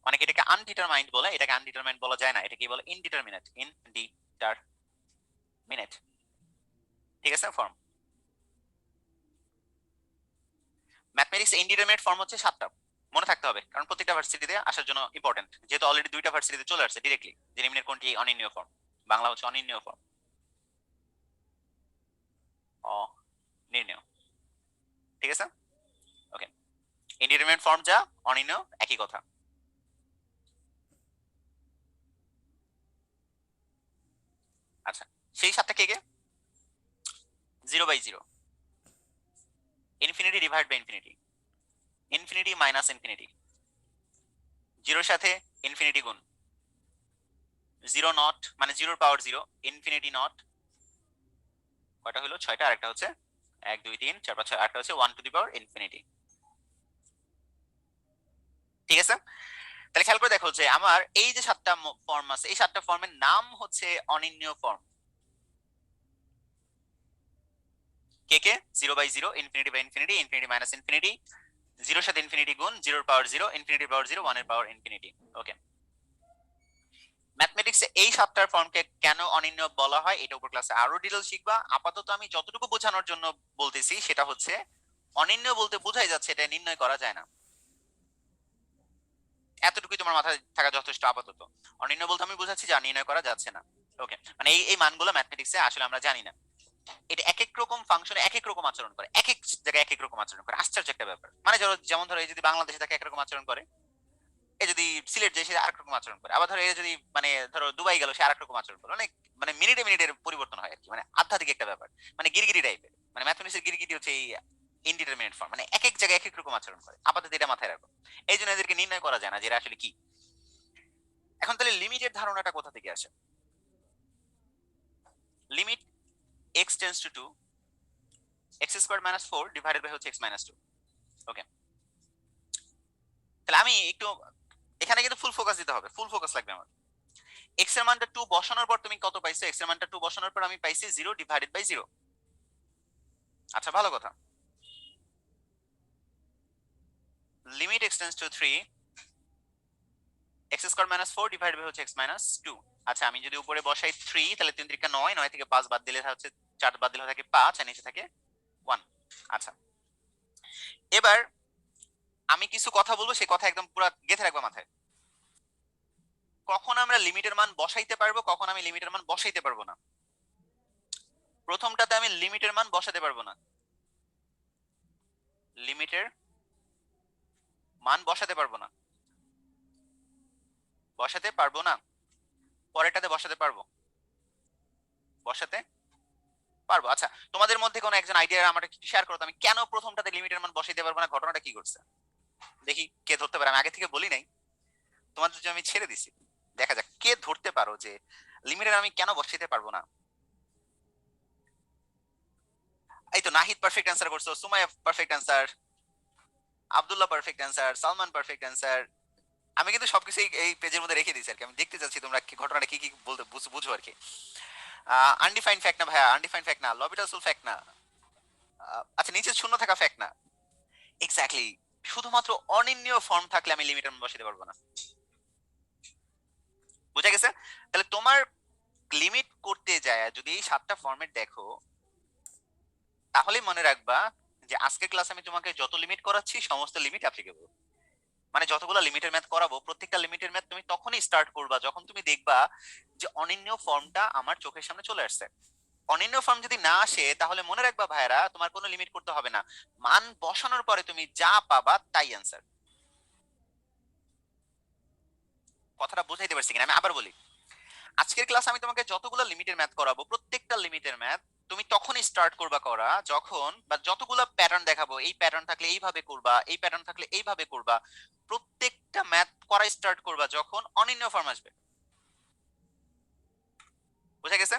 অনেকে এটাকে আনডিটারমাইন্ড বলে, এটাকে আনডিটারমাইন্ড বলা যায় না, এটা কি বলে? Indeterminate, indeterminate. ঠিক আছে, ফর্ম ম্যাথমেটিক্স ইনডিটারমিনেট ফর্ম হচ্ছে 7টা, মনে থাকতে হবে, কারণ প্রত্যেকটা ভার্সিটিতে আসার জন্য ইম্পর্টেন্ট, যেহেতু অলরেডি দুইটা ভার্সিটিতে চলে আসছে ডিরেক্টলি, যে নিম্নের কোনটি অনির্ণীয় ফর্ম, বাংলা হচ্ছে অনির্ণীয় ফর্ম, অনির্ণীয়। ঠিক আছে, ওকে। ইনডিটারমিনেট ফর্ম যা, অনির্ণীয় একই কথা। আচ্ছা, সেই 7টা কে কে? 0/0, infinity divide by infinity, infinity minus infinity, জিরোর সাথে ইনফিনিটি গুণ, জিরো নট মানে জিরোর পাওয়ার জিরো, ইনফিনিটি নট, কয়টা হলো? 6টা। আরেকটা হচ্ছে 1 2 3 4 5 6, আরেকটা হচ্ছে 1 টু দি পাওয়ার ইনফিনিটি। ঠিক আছে, তাহলে খেয়াল করে দেখো যে আমার এই যে 7টা ফর্ম আছে, এই 7টা ফর্মের নাম হচ্ছে অনির্ণীয় ফর্ম। কে কে? 0/0, infinity by infinity, infinity minus infinity, জিরোর সাথে ইনফিনিটি গুণ, জিরোর পাওয়ার জিরো, ইনফিনিটির পাওয়ার জিরো, ওয়ানের পাওয়ার ইনফিনিটি। ওকে, ম্যাথমেটিক্সে এই 7টার ফর্মকে কেন অনির্ণয় বলা হয় এটা উপর ক্লাসে আরো ডিটেল শিখবা। আপাতত আমি যতটুকু বোঝানোর জন্য বলতেছি সেটা হচ্ছে অনির্ণয় বলতে বোঝাই যাচ্ছে এটা নির্ণয় করা যায় না, এতটুকুই তোমার মাথায় থাকা যথেষ্ট আপাতত। অনির্ণয় বলতে আমি বোঝাচ্ছি যা নির্ণয় করা যাচ্ছে না। ওকে, মানে এই এই মানগুলো ম্যাথমেটিক্সে আসলে আমরা জানি না। এটা এক এক রকম ফাংশনে এক এক রকম আচরণ করে, এক এক জায়গায় এক এক রকম আচরণ করে, আশ্চর্য একটা ব্যাপার। মানে ধরো, যেমন ধরো এই যদি বাংলাদেশে থাকে একরকম আচরণ করে, এ যদি সিলেট যায় সে আরেক রকম আচরণ করে, আবার ধরো এ যদি মানে ধরো দুবাই গেল সে আরেক রকম আচরণ করে, অনেক মানে মিনিটে মিনিটের পরিবর্তন হয় আর কি, মানে আধ্যাত্মিক একটা ব্যাপার, মানে গিরগিরি টাইপের। মানে ম্যাথমেটিক্সের গিরগিটি হচ্ছে এই ইনডিটারমিনেট ফর্ম, মানে এক এক জায়গায় এক এক রকম আচরণ করে। আপাতত এটা মাথায় রাখো, এই জন্য এদেরকে নির্ণয় করা যায় না যে এরা আসলে কি। এখন তাহলে লিমিটের ধারণাটা কোথা থেকে আসে? Limit x tends to 2, x square minus 4 divided by হচ্ছে এক্স মাইনাস 2। ওকে, তাহলে আমি একটু এখানে কিন্তু ফুল ফোকাস দিতে হবে, ফুল ফোকাস লাগবে আমার। এক্স এর মানটা 2 বসানোর পর তুমি কত পাইছো? এক্স এর মানটা 2 বসানোর পর আমি পাইছি 0 ডিভাইডেড বাই 0। আচ্ছা, ভালো কথা। Limit x tends to 3, x square minus 4 divided by হচ্ছে এক্স মাইনাস 2। আচ্ছা, আমি যদি উপরে বসাই 3, তাহলে 3 3 9, 9 থেকে 5 বাদ দিলে হচ্ছে 4 বাদ দিলে থাকে 5, আর নিচে থাকে 1। আচ্ছা, এবার আমি কিছু কথা বলবো, সেই কথা একদম পুরো গেঁথে রাখবো মাথায়। কখন আমরা লিমিটের মান বসাইতে পারবো, কখন আমি লিমিটের মান বসাইতে পারবো না? প্রথমটাতে আমি লিমিটের মান বসাতে পারবো না, লিমিটের মান বসাতে পারবো না, বসাতে পারবো না। পরেরটাতে বসাতে পারবো, বসাতে পারবো। আচ্ছা, তোমাদের মধ্যে কোনো একজন আইডিয়া আমাকে শেয়ার করো তো, আমি কেন প্রথমটাতে লিমিটের মান বসাইতে পারবো না? ঘটনাটা কি করছে দেখি কে ধরতে পারে। আমি আগে থেকে বলি নাই, তোমাদের জন্য আমি ছেড়ে দিছি, দেখা যাক কে ধরতে পারো যে লিমিটের আমি কেন বসাইতে পারবো না। এই তো নাহিদ পারফেক্ট অ্যান্সার করছো, Sumaiya perfect answer, Abdullah perfect answer, Salman perfect answer. আমি কিন্তু সবকিছু এই পেজের মধ্যে রেখে দিয়েছি আর কি, আমি দেখতে চাচ্ছি তোমরা কি ঘটনাটা কি কি বলতে বুঝো আর কি। আনডিফাইন্ড ফ্যাক্ট না ভাইয়া, আনডিফাইন্ড ফ্যাক্ট না, লবিটাসুল ফ্যাক্ট না। আচ্ছা, নিচে শূন্য থাকা ফ্যাক্ট না। এক্স্যাক্টলি, শুধুমাত্র অনির্ণীয় ফর্ম থাকলে আমি লিমিটের মান বসাতে পারবো না। বুঝা গেছে? তাহলে তোমার লিমিট করতে যায় যদি এই 7টা ফর্মেট দেখো, তাহলে মনে রাখবা যে আজকের ক্লাস আমি তোমাকে যত লিমিট করাচ্ছি সমস্ত লিমিট অ্যাপ্লিকেবল। মানে যতগুলো লিমিটের ম্যাথ করাবো, প্রত্যেকটা লিমিটের ম্যাথ তুমি তখনই স্টার্ট করবা যখন তুমি দেখবা যে অনির্ণীয় ফর্মটা আমার চোখের সামনে চলে আসছে। অনির্ণীয় ফর্ম যদি না আসে তাহলে মনে রাখবা ভাইরা, তোমার কোনো লিমিট করতে হবে না, মান বসানোর পরে তুমি যা পাবা তাই অ্যান্সার। কথাটা বুঝাইতে পারছি কিনা আমি আবার বলি। আজকের ক্লাস আমি তোমাকে যতগুলো লিমিটের ম্যাথ করাবো, প্রত্যেকটা লিমিটের ম্যাথ তুমি তখনই স্টার্ট করবা করা যখন, বা যতগুলো প্যাটার্ন দেখাবো, এই প্যাটার্ন থাকলে এইভাবে করবা, এই প্যাটার্ন থাকলে এইভাবে করবা, প্রত্যেকটা ম্যাথ করা স্টার্ট করবা যখন অনির্ণয় ফর্ম আসবে। বুঝা গেছে?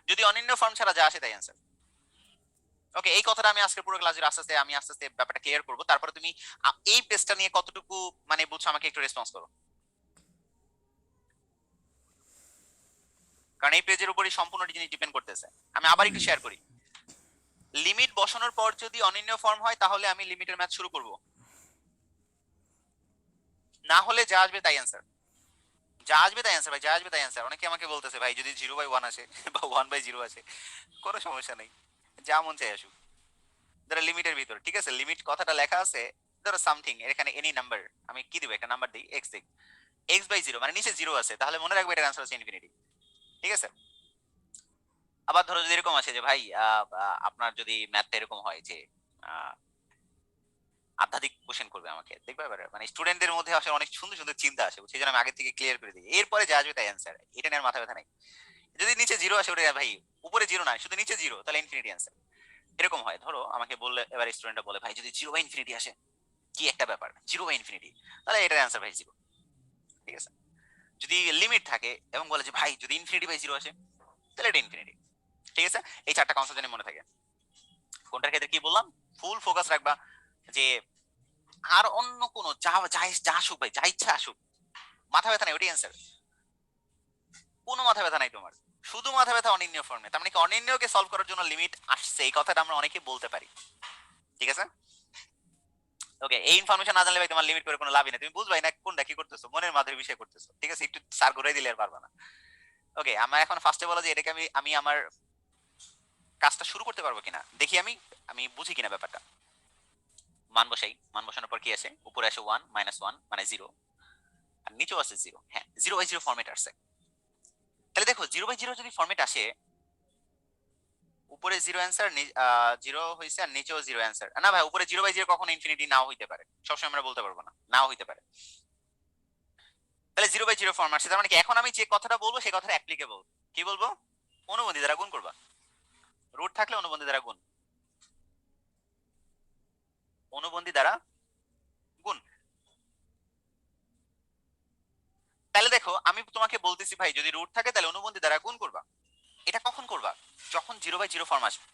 যদি অনির্ণয় ফর্ম ছাড়া যা আসে তাই অ্যান্সার। ওকে, এই কথাটা আমি আজকে পুরো ক্লাসের আস্তে আস্তে আমি আস্তে আস্তে ব্যাপারটা ক্লিয়ার করবো। তারপরে তুমি এই পেজটা নিয়ে কতটুকু মানে বুঝছো আমাকে একটু রেসপন্স করো, কারণ এই পেজের উপরই সম্পূর্ণ জিনিস ডিপেন্ড করতেছে। আমি আবার একটু শেয়ার করি। লিমিট বসানোর পর যদি অনির্ণয় ফর্ম হয় তাহলে আমি লিমিটের ম্যাথ শুরু করব, না হলে যা আসবে তাই অ্যান্সার। যা আসবে তাই অ্যান্সার ভাই, যা আসবে তাই অ্যান্সার। অনেকে আমাকে বলতেছে ভাই যদি 0/1 আসে বা 1/0 আসে কোনো সমস্যা নেই, যা মন চাই আসুক। ধরো লিমিটের ভিতর, ঠিক আছে, লিমিট কথাটা লেখা আছে, ধরো সামথিং, এখানে এনি নাম্বার, আমি কি দিব, একটা নাম্বার দিই, এক্স দিই, x/0 মানে নিচে 0 আছে, তাহলে মনে রাখবে এটার অ্যান্সার হচ্ছে ইনফিনিটি। ঠিক আছে? আবার ধরো যদি এরকম আছে যে ভাই আপনার যদি ম্যাথটা এরকম হয় যে আহ, আধ্যাত্মিক কোশ্চেন করবে আমাকে, দেখবে এবার মানে স্টুডেন্টদের মধ্যে আসলে অনেক সুন্দর সুন্দর চিন্তা আসে, সেই জন্য আমি আগে থেকে ক্লিয়ার করে দিই, এরপরে যা আসবে তাই অ্যান্সার, এটা নিয়ে আর মাথা ব্যথা নাই। যদি নিচে 0 আসে, ওটা ভাই উপরে 0 না, শুধু নিচে 0, তাহলে ইনফিনিটি অ্যান্সার। এরকম হয়, ধরো আমাকে বললে, এবার স্টুডেন্টরা বলে ভাই যদি 0/ইনফিনিটি আসে, কি একটা ব্যাপার, 0/ইনফিনিটি, তাহলে এটার অ্যান্সার ভাই 0। ঠিক আছে? যদি লিমিট থাকে এবং বলে যে ভাই যদি ইনফিনিটি/0 আসে, তাহলে এটা ইনফিনিটি। ঠিক আছে? এই 4টা কনসেপ্ট জানি মনে থাকে। কোনটার ক্ষেত্রে কি বললাম, ফুল ফোকাস রাখবা যে আর অন্য কোনো যা যা যা আসুক ভাই, যা ইচ্ছা আসুক, মাথা ব্যথা নাই, ওটাই অ্যান্সার। কোনো মাথা ব্যথা নাই তোমার, শুধু মাথা ব্যথা অনির্ণয় ফর্মে। তার মানে কি অনির্ণয়কে সলভ করার জন্য লিমিট আসছে, এই কথাটা আমরা অনেকে বলতে পারি। ঠিক আছে, ওকে। এই ইনফরমেশন না জানলে ভাই তোমার লিমিট করে কোনো লাভই নেই, তুমি বুঝবাই না কোনটা কি করতেছো, মনের মাধুরী বিষয় করতেছো। ঠিক আছে, একটু সার ঘুরাই দিলে আর পারবা না। ওকে, আমার এখন ফার্স্টে বলো যে এটাকে আমি আমি আমার কাজটা শুরু করতে পারবো কিনা দেখি, আমি আমি বুঝি কিনা ব্যাপারটা। মান বসাই, মান বসানোর পর কি আসে, উপরে আসে 1 -1 মানে 0, আর নিচেও আছে 0। হ্যাঁ, 0/0 ফরম্যাট আসছে। তাহলে দেখো 0/0 যদি ফরম্যাট আসে, উপরে 0 অ্যান্সার, 0 হয়েছে, আর নিচেও 0 অ্যান্সার। না ভাই, উপরে 0/0 কখনো ইনফিনিটি নাও হইতে পারে, সবসময় আমরা বলতে পারবো না, নাও হইতে পারে। তাহলে 0/0 ফর্ম আসছে, তার মানে কি এখন আমি যে কথাটা বলবো সেই কথাটা অ্যাপ্লিকেবল। কি বলবো? অনুবন্ধী দ্বারা গুণ করবা, রুট থাকলে অনুবন্ধী দ্বারা গুণ, অনুবন্ধী দ্বারা গুণ। তাহলে দেখো আমি তোমাকে বলতেছি ভাই, যদি রুট থাকে তাহলে অনুবন্ধী দ্বারা গুণ করবা। এটা কখন করবা? যখন 0/0 ফর্ম আসবে।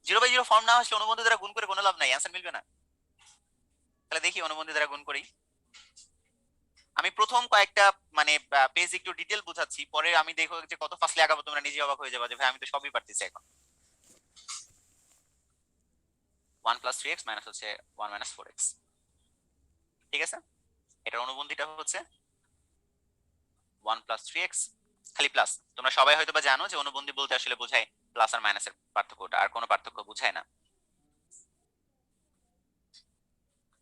0/0 ফর্ম না আসলে অনুবন্ধী দ্বারা গুণ করে কোনো লাভ নাই, অ্যান্সার মিলবে না। তাহলে দেখি অনুবন্ধী দ্বারা গুণ করি। আমি প্রথম কয়েকটা মানে পেজ একটু ডিটেল বুঝাচ্ছি, পরে আমি দেখো যে কত ফাস্টলি আগাবো, তোমরা নিজে অবাক হয়ে যাবে যে ভাই আমি তো সবই পারতেছি এখন। 1 + 3x মাইনাস হচ্ছে 1 - 4x। ঠিক আছে, এটার অনুবন্ধীটা হচ্ছে 1 + 3x, খালি প্লাস। তোমরা সবাই হয়তো বা জানো যে অনুবন্ধী বলতে আসলে বোঝায় প্লাস আর মাইনাসের পার্থক্যটা, আর কোনো পার্থক্য বোঝায় না।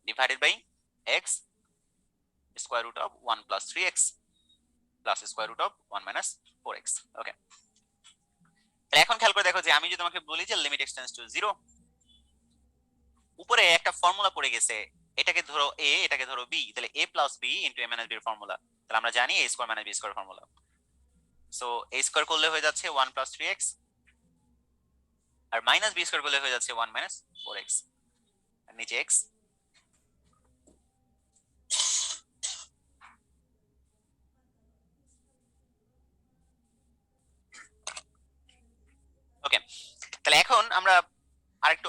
Divided by x square root of 1 + 3x plus square root of 1 - 4x। Okay, তাহলে এখন খেয়াল করে দেখো যে আমি যদি তোমাকে বলি যে লিমিট এক্সটেন্ডস টু 0, উপরে একটা ফর্মুলা পড়ে গেছে, এটাকে ধরো a, এটাকে ধরো b, তাহলে a + b * a - b এর ফর্মুলা। তাহলে আমরা জানি a square - b square formula. So a square করলে হয়ে যাচ্ছে 1 + 3x, আর মাইনাস b স্কয়ার করলে হয়ে যাচ্ছে 1 - 4x, আর নিচে x। ওকে, তাহলে এখন আমরা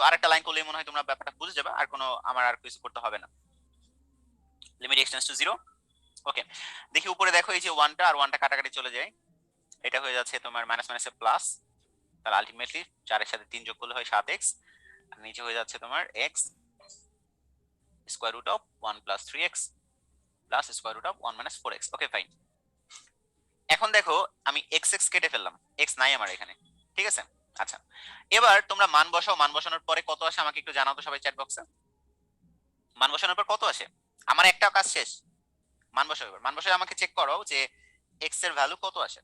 আরেকটা লাইন করলেই মনে হয় তোমরা ব্যাপারটা বুঝে যাবে, আর কোনো আমার আর কিছু করতে হবে না। Limit extends to 0। ওকে, দেখি উপরে দেখো এই যে 1টা আর 1টা কাটাকাটি চলে যায়, এটা হয়ে যাচ্ছে তোমার মাইনাস মাইনাসে প্লাস। তাহলে আলটিমেটলি 4 এর সাথে 3 যোগ করলে হয় 7x, আর নিচে হয়ে যাচ্ছে তোমার x square root of 1 + 3x plus square root of 1 - 4x। Okay fine. এখন দেখো আমি x কেটে ফেললাম, x নাই আমার এখানে। ঠিক আছে, আচ্ছা এবার তোমরা মান বসাও, মান বসানোর পরে কত আসে আমাকে একটু জানাও তো সবাই চ্যাট বক্সে। মান বসানোর পর কত আসে? আমার একটা কাজ শেষ, মান বসাও। এবার মান বসায় আমাকে চেক করো যে x এর ভ্যালু কত আসে।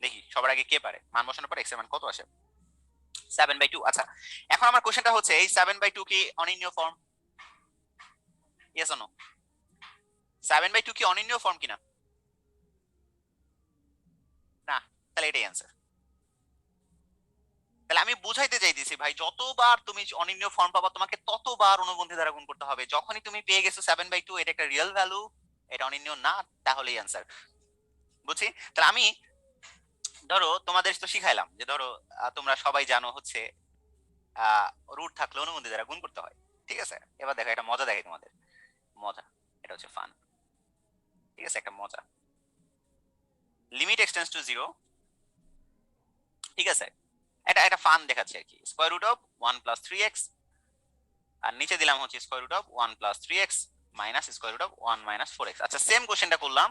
দেখি সবার আগে কে পারে, মান বসানোর পর x এর মান কত আসে। 7/2। আচ্ছা, এখন আমার কোশ্চেনটা হচ্ছে এই 7/2 কি অনির্ণয় ফর্ম? Yes or no? 7/2 কি অনির্ণয় ফর্ম কিনা? না, তাহলে এটাই অ্যান্সার। তাহলে আমি বুঝাইতে চাইতেছি ভাই, যতবার তুমি অনির্ণয় ফর্ম পাবা তোমাকে ততবার অনুবন্ধী দ্বারা গুণ করতে হবে। যখনই তুমি পেয়ে গেছো 7/2 এটা একটা রিয়েল ভ্যালু, এটা অনির্ণয় না, তাহলেই অ্যান্সার। বুঝছি? তাহলে আমি ধরো তোমাদের তো শিখাইলাম যে ধরো তোমরা সবাই জানো হচ্ছে রুট থাকলে অনুবন্ধী দ্বারা গুণ করতে হয়। ঠিক আছে, এবার দেখো একটা মজা দেখাই তোমাদের, মজা, এটা হচ্ছে ফান। ঠিক আছে, একটা মজা। Limit extends to 0। ঠিক আছে, এটা একটা ফান দেখাচ্ছে আর কি। স্কয়ার রুট অফ 1 + 3x, আর নিচে দিলাম হচ্ছে square root of 1 + 3x minus square root of 1 - 4x। আচ্ছা, সেম কোশ্চেনটা করলাম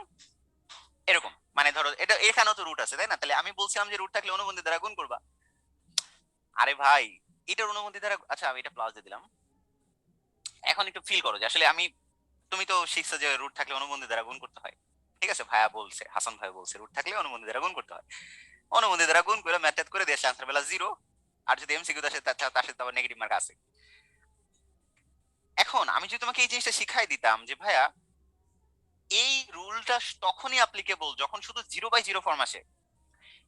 এরকম, মানে ধরো এটা এখানেও তো রুট আছে তাই না, তাহলে আমি বলছিলাম যে রুট থাকলে অনুবন্ধী দ্বারা গুণ করবা। আরে ভাই, এটার অনুবন্ধী দ্বারা, আচ্ছা আমি এটা প্লাস দিয়ে দিলাম। এখন একটু ফিল করো যে আসলে আমি, তুমি তো শিখছো যে রুট থাকলে অনুবন্ধী দ্বারা গুণ করতে হয়। ঠিক আছে, ভাইয়া বলছে, হাসান ভাই বলছে রুট থাকলে অনুবন্ধী দ্বারা গুণ করতে হয়। অনুবন্ধী দ্বারা গুণ করে ম্যাথ করে দিয়েছে, আনসার বেলা 0। আর যদি এমসিকিউ আসে তার সাথে আবার নেগেটিভ মার্ক আছে। এখন আমি যদি তোমাকে এই জিনিসটা শিখাই দিতাম যে ভাইয়া এই রুলটা তখনই অ্যাপ্লিকেবল যখন শুধু 0/0 ফর্ম আসে,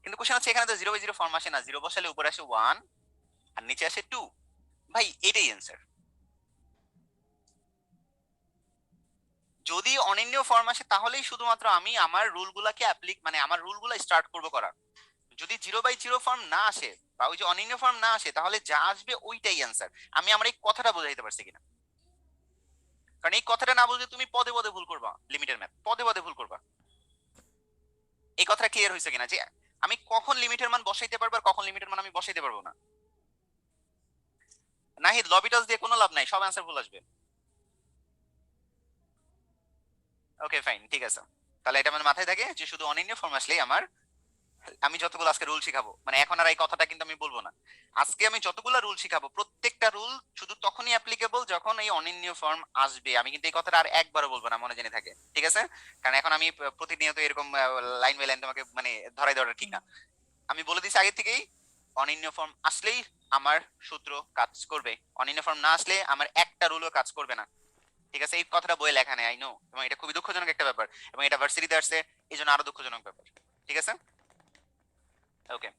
কিন্তু কোশ্চেন হচ্ছে এখানে তো 0/0 ফর্ম আসে না, 0 বসালে উপরে আসে 1 আর নিচে আসে 2। ভাই এটাই অ্যান্সার। যদি অনিন্য ফর্ম আসে তাহলেই শুধুমাত্র আমি আমার রুলগুলোকে মানে আমার রুলগুলো স্টার্ট করব করা। যদি 0/0 ফর্ম না আসে বা ওই যে অনিন্য ফর্ম না আসে, তাহলে যা আসবে ওইটাই অ্যান্সার। আমি আমার এই কথাটা বোঝাইতে পারছি কিনা? কারণ এই কথাটা না বুঝলে তুমি পদে পদে ভুল করবা, লিমিটের ম্যাথ পদে পদে ভুল করবা। এই কথাটা ক্লিয়ার হয়েছে কিনা যে আমি কখন লিমিটের মান বসাইতে পারবো আর কখন লিমিটের মান আমি বসাইতে পারবো না? নাহিদ, লবিটাস দিয়ে কোনো লাভ নাই, সব অ্যান্সার ভুল আসবে। ওকে ফাইন, ঠিক আছে। তাহলে এটা আমার মাথায় থাকে যে শুধু অনিন্য ফর্ম আসলেই আমার, আমি যতগুলো আজকে রুল শিখাবো, মানে এখন আর এই কথাটা কিন্তু আমি বলবো না। আজকে আমি যতগুলো রুল শিখাবো প্রত্যেকটা রুল শুধু তখনই অ্যাপ্লিকেবল যখন এই অনিন্য ফর্ম আসবে। আমি কিন্তু এই কথাটা আর একবারও বলবো না, মনে জেনে থাকে, ঠিক আছে? কারণ এখন আমি প্রতিনিয়ত এরকম লাইন বাই লাইন তোমাকে মানে ধরাই দেওয়াটা ঠিক না। আমি বলে দিচ্ছি আগে থেকেই, অনিন্য ফর্ম আসলেই আমার সূত্র কাজ করবে, অনিন্য ফর্ম না আসলে আমার একটা রুলও কাজ করবে না, ঠিক আছে? এই কথাটা বই লেখা নেই, আই নো, এবং এটা খুবই দুঃখজনক একটা ব্যাপার, এবং এটা ভার্সিটিতে আসছে, এই জন্য আরো দুঃখজনক ব্যাপার, ঠিক আছে? ওকে।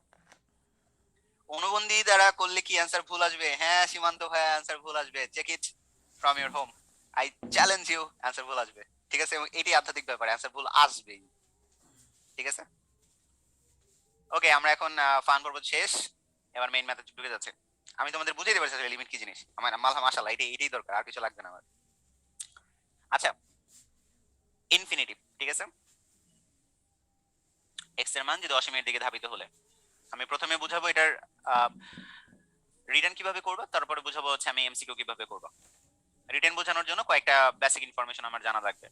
অনুবন্ধী দ্বারা করলে কি অ্যান্সার ভুল আসবে? হ্যাঁ সীমান্ত ভাই, অ্যান্সার ভুল আসবে, check it from your home, I challenge you, answer ভুল আসবে, ঠিক আছে? এবং এটি আধ্যাত্মিক ব্যাপার, অ্যান্সার ভুল আসবেই, ঠিক আছে? ওকে, আমরা এখন ফান পর্ব শেষ, এবার মেইন ম্যাথে ঢুকে যাচ্ছে। আমি তোমাদের বুঝিয়ে দিতে পারছি লিমিট কি জিনিস, আমার মাশাআল্লাহ এটাই দরকার, আর কিছু লাগবে না আমার। আচ্ছা, ইনফিনিটিভ, ঠিক আছে? এক্স এর মান যদি অসীমের দিকে ধাবিত হলে, আমি প্রথমে বুঝাবো এটার রিটার্ন কিভাবে করবা, তারপরে বুঝাবো হচ্ছে আমি এমসিকিউ কিভাবে করবা। রিটার্ন বোঝানোর জন্য কয়েকটা বেসিক ইনফরমেশন আমার জানা লাগবে।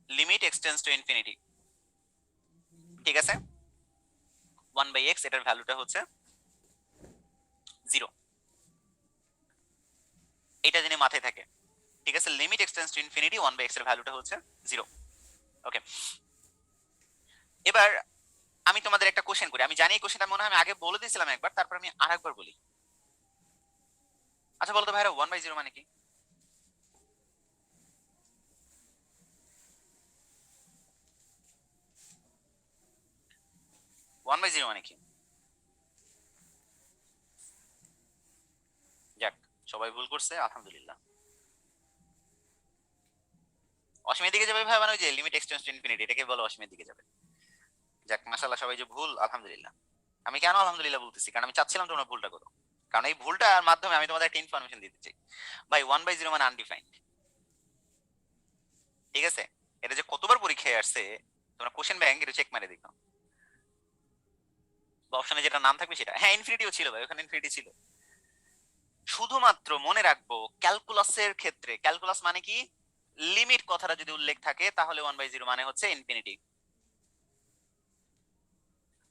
লিমিট এক্সটেন্ডস টু ইনফিনিটি, ঠিক আছে? 1/x এটার ভ্যালুটা হচ্ছে 0, এটা জেনে মাথায় থাকে, ঠিক আছে? Limit extends to infinity 1/x এর ভ্যালুটা হচ্ছে 0। ওকে, এবার আমি তোমাদের একটা কোশ্চেন করি, আমি জানি এই কোশ্চেনটা মনে হয় আমি আগে বলে দিয়েছিলাম একবার, তারপর আমি আরেকবার বলি। আচ্ছা বলো তো ভাইরা, 1/0 মানে কি? 1/0 মানে কি? যাক, সবাই ভুল করছে, আলহামদুলিল্লাহ। অসীমের দিকে যাবে ভাই, মানে ওই যে লিমিট এক্সটেন্ডস টু ইনফিনিটি, এটাকে বলে অসীমের দিকে যাবে। যাক মাশাআল্লাহ, সবাই যে ভুল, আলহামদুলিল্লাহ। আমি কেন আলহামদুলিল্লাহ বলতেছি? কারণ আমি চাচ্ছিলাম তোমরা ভুলটা করো, কারণ এই ভুলটার মাধ্যমে আমি তোমাদের একটা ইনফরমেশন দিতে চাই। ভাই 1/0 মানে আনডিফাইন্ড, ঠিক আছে? এটা যে কতবার পরীক্ষায় আসছে, তোমরা কোশ্চেন ব্যাংক এটা চেক মেরে দেখো, বা অপশনে যেটা নাম থাকবে সেটা। হ্যাঁ ইনফিনিটিও ছিল ভাই, ওখানে ইনফিনিটি ছিল। শুধুমাত্র মনে রাখবো ক্যালকুলাসের ক্ষেত্রে, ক্যালকুলাস মানে কি, লিমিট কথাটা যদি উল্লেখ থাকে তাহলে 1/0 মানে হচ্ছে ইনফিনিটি।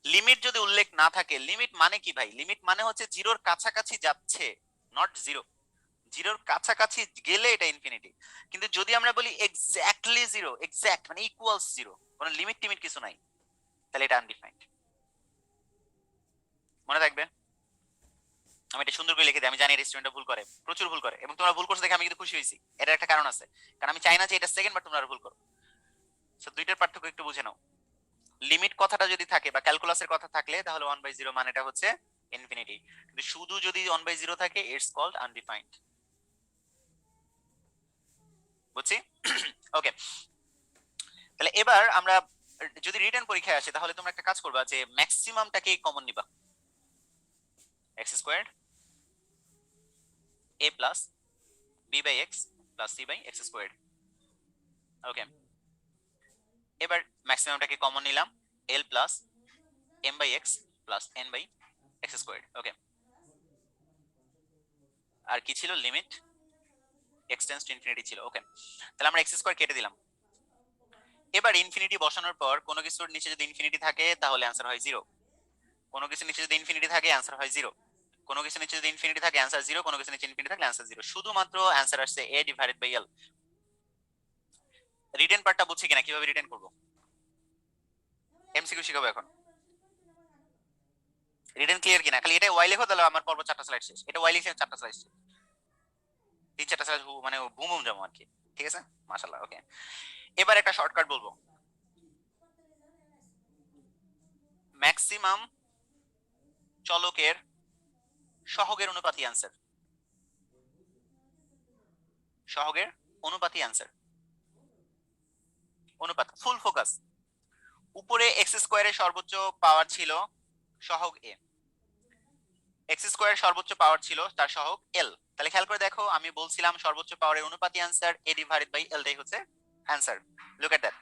লিমিট যদি উল্লেখ না থাকে, লিমিট মানে কি ভাই? লিমিট মানে হচ্ছে জিরোর কাছাকাছি যাচ্ছে, নট জিরো। জিরোর কাছাকাছি গেলে এটা ইনফিনিটি। কিন্তু যদি আমরা বলি এক্স্যাক্টলি জিরো, এক্স্যাক্ট মানে ইকুয়ালস জিরো, কোনো লিমিট টিমিট কিছু নাই, তাহলে এটা আনডিফাইন্ড। মনে থাকবে, আমি এটা সুন্দর করে লিখে দিই। আমি জানি রেস্টুরেন্টটা ভুল করে, প্রচুর ভুল করে, এবং তোমরা ভুল করছো দেখে আমি কিন্তু খুশি হয়েছি। এটার একটা কারণ আছে, কারণ আমি চাই না যে এটা সেকেন্ড বার তোমরা ভুল করো। সো দুইটার পার্থক্য একটু বুঝে নাও। লিমিট কথাটা যদি থাকে বা ক্যালকুলাসের কথা থাকলে তাহলে 1/0 মানেটা হচ্ছে ইনফিনিটি, কিন্তু শুধু যদি 1/0 থাকে ইটস কল্ড আনডিফাইন্ড। বুঝছি? ওকে, তাহলে এবার আমরা যদি রিটেন পরীক্ষায় আসে তাহলে তোমরা একটা কাজ করবা, যে ম্যাক্সিমামটাকে কমন নিবা। X square a plus b by x plus c by x square. Okay, এবার ম্যাক্সিমামটাকে কমন নিলাম, l plus m by x plus n by x square. Okay, আর কি ছিল? লিমিট এক্সটেন্স টু ইনফিনিটি ছিল। ওকে, তাহলে আমরা এক্স স্কোয়ার কেটে দিলাম। এবার ইনফিনিটি বসানোর পর কোনো কিছুর নিচে যদি ইনফিনিটি থাকে তাহলে অ্যান্সার হয় 0, কোনো কিছুর নিচে যদি ইনফিনিটি থাকে অ্যান্সার হয় 0, কোনো কিছুর নিচে যদি ইনফিনিটি থাকে অ্যান্সার 0, কোনো কিছুর নিচে ইনফিনিটি থাকলে অ্যান্সার 0। শুধুমাত্র অ্যান্সার আসছে a divided by l। Written পার্টটা বুঝছি কিনা, কিভাবে রিটেন করব? এমসিকিউ শিখাবো এখন। রিটেন ক্লিয়ার কিনা? খালি এটা ওয়াই লেখো, তাহলে আমার পর্ব 4টা স্লাইড শেষ। এটা ওয়াই লিখে 4টা স্লাইড শেষ, 3-4টা স্লাইড মানে বুম বুম যাবো আর কি, ঠিক আছে? মাশাআল্লাহ। ওকে, এবার একটা শর্টকাট বলবো, ম্যাক্সিমাম চলকের সহগের অনুপাতি অ্যান্সার, সহগের অনুপাতই অ্যান্সার। অনুপাত, ফুল ফোকাস। উপরে এক্স স্কোয়ারের সর্বোচ্চ পাওয়ার ছিল সহগ এ, এক্স স্কোয়ার সর্বোচ্চ পাওয়ার ছিল তার সহগ এল। তাহলে খেয়াল করে দেখো, আমি বলছিলাম সর্বোচ্চ পাওয়ারের অনুপাতই অ্যান্সার, এ ডিভাইডেড বাই এলটাই হচ্ছে অ্যান্সার। Look at that.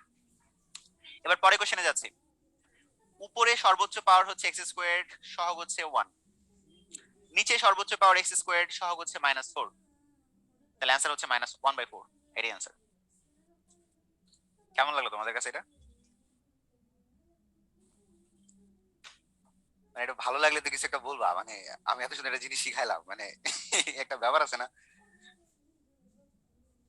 এবার পরে কোশ্চেনে যাচ্ছি। উপরে সর্বোচ্চ পাওয়ার হচ্ছে এক্স স্কোয়ার, সহগ হচ্ছে 1। নিচে সর্বোচ্চ পাওয়ার এক্স স্কোয়ার, সহগ হচ্ছে -4। তাহলে অ্যান্সার হচ্ছে -1/4, এটাই অ্যান্সার। কেমন লাগলো তোমাদের কাছে এটা? মানে এটা ভালো লাগলে তো কিছু একটা বলবা, মানে আমি এত সুন্দর একটা জিনিস শিখাইলাম, মানে একটা ব্যাপার আছে না।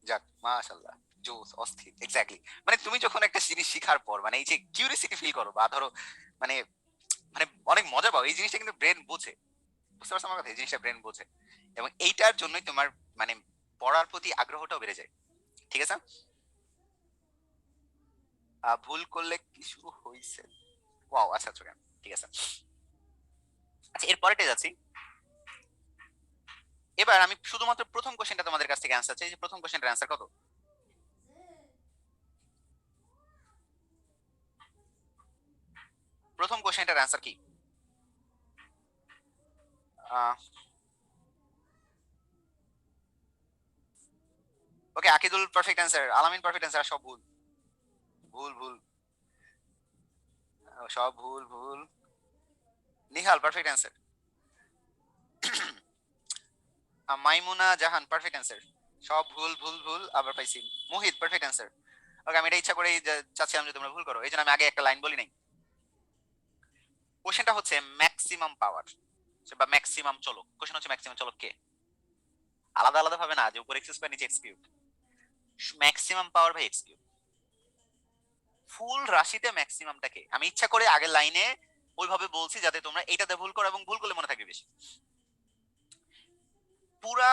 যাক, মাশাআল্লাহ, জোস, অস্থির, এক্স্যাক্টলি। মানে তুমি যখন একটা জিনিস শিখার পর মানে এই যে কিউরিয়াসিটি ফিল করো, বা ধরো মানে মানে অনেক মজা পাও, এই জিনিসটা কিন্তু ব্রেন বোঝে। বুঝতে পারছো আমার কথা? এই জিনিসটা ব্রেন বোঝে, এবং এইটার জন্যই তোমার মানে পড়ার প্রতি আগ্রহটাও বেড়ে যায়। ঠিক আছে? ভুল করলে কিছু হইছে? ওয়াও, আচ্ছা আচ্ছা, কেন, ঠিক আছে। আচ্ছা, এর পরেরটা যাচ্ছি। এবার আমি শুধুমাত্র প্রথম কোশ্চেনটা তোমাদের কাছ থেকে অ্যান্সার চাই, যে প্রথম কোশ্চেনটার অ্যান্সার কত? প্রথম কোশ্চেনটার অ্যান্সার কি? Okay, Akidul perfect answer, Alamin perfect answer, সব ভুল। ভুল ভুল, সব ভুল ভুল। Nihal perfect answer. Maimuna Jahan perfect answer. সব ভুল ভুল ভুল আবার পাইছি। Muhith perfect answer. ওকে, আমি এটা ইচ্ছা করেই চাচ্ছিলাম যে তোমরা ভুল করো, এই জন্য আমি আগে একটা লাইন বলি নাই। কোশ্চেনটা হচ্ছে ম্যাক্সিমাম পাওয়ার বা ম্যাক্সিমাম চলক। কোশ্চেন হচ্ছে ম্যাক্সিমাম চলক কে, আলাদা আলাদা ভাবে না, যে উপর এক্স স্কয়ার নিচে x cube. Maximum power by x cube. Full রাশিতে ম্যাক্সিমামটাকে আমি ইচ্ছা করে আগের লাইনে ওইভাবে বলছি যাতে তোমরা এইটাতে ভুল করো, এবং ভুল করলে মনে থাকবে বেশি। পুরা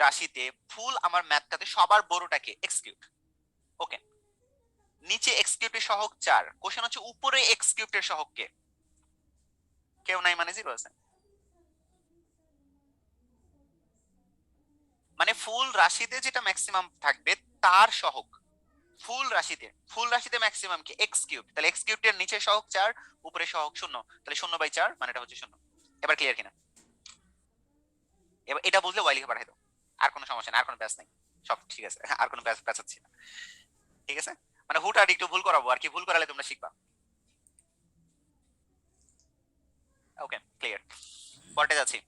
রাশিতে ফুল আমার ম্যাথটাতে সবার বড়টাকে এক্স কিউব। ওকে, নিচে এক্স কিউবের সহগ 4। কোশ্চেন হচ্ছে উপরে এক্স কিউবের সহগ কে? কেউ নাই মানে 0 আছে। মানে ফুল রাশিতে যেটা ম্যাক্সিমাম থাকবে তার সহগ। ফুল রাশিতে ম্যাক্সিমাম কি? X cube. তাহলে এক্স কিউবের নিচে সহগ 4, উপরে সহগ 0, তাহলে 0/4 মানে এটা হচ্ছে 0। এবার ক্লিয়ার কিনা? এবার এটা বুঝলে ওয়াই লিখে পাঠাই দাও, আর কোনো সমস্যা নেই, আর কোনো ব্যাস নাই, সব ঠিক আছে। আর কোনো ব্যাস ব্যাচাচ্ছি না। ঠিক আছে, মানে হুটহাট একটু ভুল করাবো আর কি, ভুল করালে তোমরা শিখবা। ওকে, ক্লিয়ার। পরে যাচ্ছি।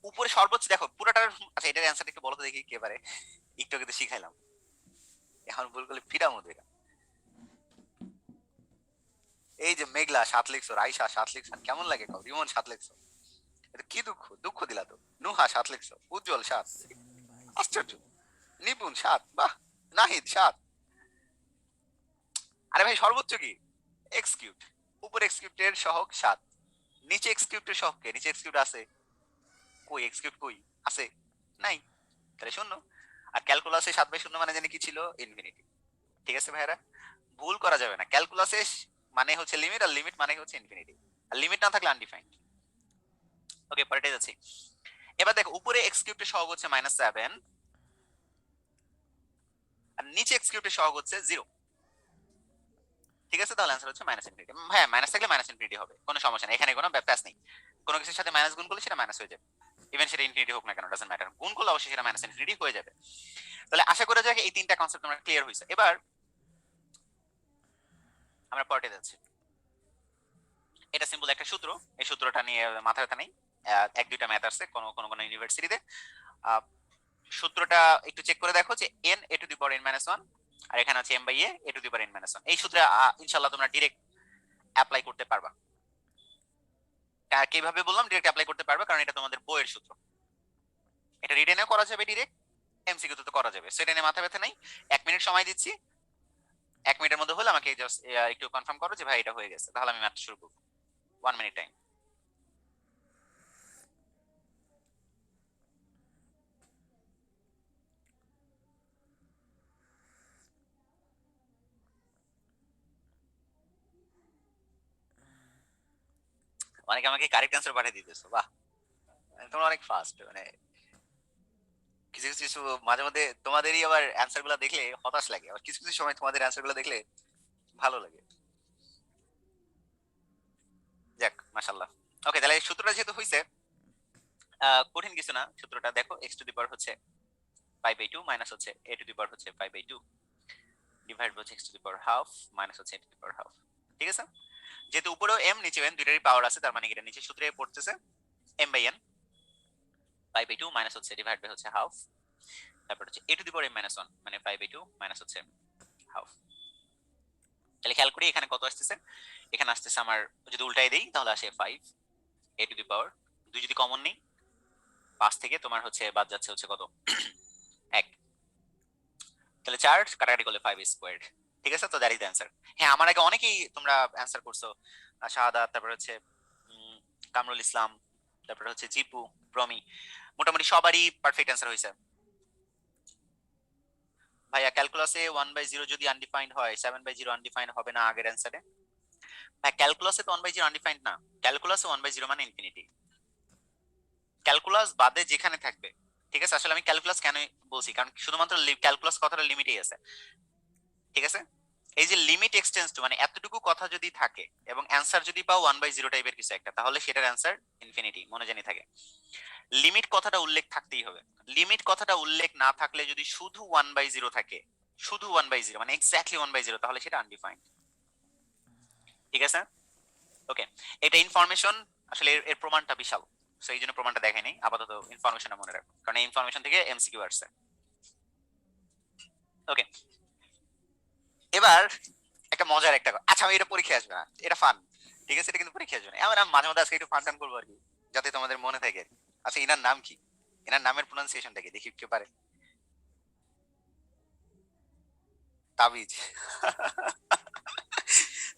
উপরে সর্বোচ্চ দেখো পুরোটার। আচ্ছা, এটার অ্যান্সার একটু বলো তো দেখি কে পারে। একটু কিন্তু শিখাইলাম, এখন ভুল করলে পিটা মধ্যে। এই যে মেঘলা 7 লিখছো, রাইসা 7 লিখছো, কেমন লাগে কাউ? রিমন 7 লিখছো, এটা কি দুঃখ, দুঃখ দিলা তো। নুহা 7 লিখছো, উজ্জ্বল 7, আশ্চর্য। নিপুণ 7, বাহ। নাহিদ 7। আরে ভাই, সর্বোচ্চ কি? X cube. উপর এক্স কিউবের সহগ 7, নিচে এক্স কিউবের সহগ কে? নিচে এক্স কিউব আছে কই? এক্স কিউব কই আছে? নাই, তাহলে শূন্য। আর ক্যালকুলাসে 7/0 মানে জানি কি ছিল? ইনফিনিটি। ঠিক আছে ভাইরা, ভুল করা যাবে না। ক্যালকুলাসে মানে হচ্ছে লিমিট, আর লিমিট মানে হচ্ছে ইনফিনিটি, আর লিমিট না থাকলে আনডিফাইন্ড। ওকে, পরেরটা যাচ্ছি। এবার দেখো, উপরে এক্স কিউবের সহগ হচ্ছে -7, আর নিচে এক্স কিউবের সহগ হচ্ছে 0। ঠিক আছে, তাহলে অ্যান্সার হচ্ছে -ইনফিনিটি। হ্যাঁ, মাইনাস থাকলে -ইনফিনিটি হবে, কোনো সমস্যা নেই, এখানে কোনো ব্যাপার নেই। কোনো কিছুর সাথে মাইনাস গুণ করলে সেটা মাইনাস হয়ে যাবে, ইভেন সেটা ইনফিনিটি হোক না কেন, ডাজন্ট ম্যাটার, গুণ করলে অবশ্যই সেটা -ইনফিনিটি হয়ে যাবে। তাহলে আশা করা যায় এই তিনটা কনসেপ্ট তোমরা ক্লিয়ার হয়েছে। এবার আমরা পরেরটা যাচ্ছি। এটা সিম্পল একটা সূত্র, এই সূত্রটা নিয়ে মাথা ব্যথা নেই। এক দুইটা ম্যাথ আছে কোন কোন কোন ইউনিভার্সিটিতে। সূত্রটা একটু চেক করে দেখো, যে n a to the power n minus 1, আর এখানে আছে m by a to the power n minus 1। এই সূত্রে ইনশাআল্লাহ তোমরা ডিরেক্ট অ্যাপ্লাই করতে পারবা। কিভাবে বললাম ডিরেক্ট অ্যাপ্লাই করতে পারবা, কারণ এটা তোমাদের বইয়ের সূত্র। এটা রিটেনে করা যাবে ডিরেক্ট, এমসিকিউ তে তো করা যাবে, সেটা নিয়ে মাথা ব্যথা নেই। 1 মিনিট সময় দিচ্ছি, 1 মিনিটের মধ্যে হলে আমাকে জাস্ট একটু কনফার্ম করো যে ভাই এটা হয়ে গেছে, তাহলে আমি ম্যাথ শুরু করবো। 1 মিনিট টাইম। অনেকে আমাকে কারেক্ট অ্যান্সার পাঠিয়ে দিতেছো, বাহ, তোমরা অনেক ফাস্ট। মানে কিছু কিছু মাঝে মধ্যে তোমাদেরই আবার অ্যান্সার গুলা দেখলে হতাশ লাগে, আবার কিছু কিছু সময় তোমাদের অ্যান্সার গুলা দেখলে ভালো লাগে। যাক মাশাল্লাহ। ওকে, তাহলে সূত্রটা যেহেতু হয়েছে, কঠিন কিছু না। সূত্রটা দেখো, এক্স টু দি পাওয়ার হচ্ছে 5/2 মাইনাস হচ্ছে a টু দি পাওয়ার হচ্ছে 5/2 ডিভাইড হচ্ছে x two the power half minus হচ্ছে a to the power half. ঠিক আছে, যেহেতু উপরেও m নিচেও n দুইটারই পাওয়ার আছে, তার মানে এটা নিচে সূত্রে পড়তেছে m/n 5/2 মাইনাস হচ্ছে ডিভাইড বাই হচ্ছে হাফ, তারপর হচ্ছে a to the power m minus 1 মানে 5/2 মাইনাস হচ্ছে হাফ। তাহলে খেয়াল করি এখানে কত আসতেছে, এখানে আসতেছে আমার, যদি উল্টাই দেই তাহলে আসে 5 a টু দি পাওয়ার, দুই যদি কমন নেই 5 থেকে তোমার হচ্ছে বাদ যাচ্ছে হচ্ছে কত 1, তাহলে 4 কাটাকাটি করলে 5 স্কোয়ার্ড। ঠিক আছে, তো দ্যাট ইজ দ্য অ্যান্সার। হ্যাঁ, আমার আগে অনেকেই তোমরা অ্যান্সার করছো, শাহাদাত, তারপর হচ্ছে কামরুল ইসলাম, তারপর হচ্ছে জিপু, প্রমি, মোটামুটি সবারই পারফেক্ট অ্যান্সার হয়েছে। ভাইয়া ক্যালকুলাসে 1/0 যদি আনডিফাইন্ড হয় 7/0 আনডিফাইন্ড হবে না আগের অ্যান্সারে? ভাই ক্যালকুলাসে তো 1/0 আনডিফাইন্ড না, ক্যালকুলাসে 1/0 মানে ইনফিনিটি, ক্যালকুলাস বাদে যেখানে থাকবে। ঠিক আছে, আসলে আমি ক্যালকুলাস কেন বলছি, কারণ শুধুমাত্র ক্যালকুলাস কথাটা লিমিটেই আছে। ঠিক আছে, এই যে লিমিট এক্সটেন্স টু মানে এতটুকু কথা যদি থাকে এবং অ্যান্সার যদি পাও 1/0 টাইপের কিছু একটা, তাহলে সেটার অ্যান্সার ইনফিনিটি, মনে জানি থাকে। লিমিট কথাটা উল্লেখ থাকতেই হবে, লিমিট কথাটা উল্লেখ না থাকলে যদি শুধু 1/0 থাকে, শুধু 1/0 মানে এক্স্যাক্টলি 1/0, তাহলে সেটা আনডিফাইন্ড। ঠিক আছে, ওকে, এটা ইনফরমেশন, আসলে এর প্রমাণটা বিশাল, সো এই জন্য প্রমাণটা দেখাইনি, আপাতত ইনফরমেশনটা মনে রাখো, কারণ এই ইনফরমেশন থেকে এমসিকিউ আসছে। ওকে, এবার একটা মজার একটা আচ্ছা, আমি এটা পরীক্ষা আসবে না, এটা ফান। ঠিক আছে, এটা কিন্তু পরীক্ষা আসবে না, আমরা মাঝে মধ্যে আজকে একটু ফান টান করবো আর কি, যাতে তোমাদের মনে থাকে আর কি। আচ্ছা, এনার নাম কি? এনার নামের প্রোনাউন্সিয়েশনটা কি দেখি কে পারে? তাবিজ।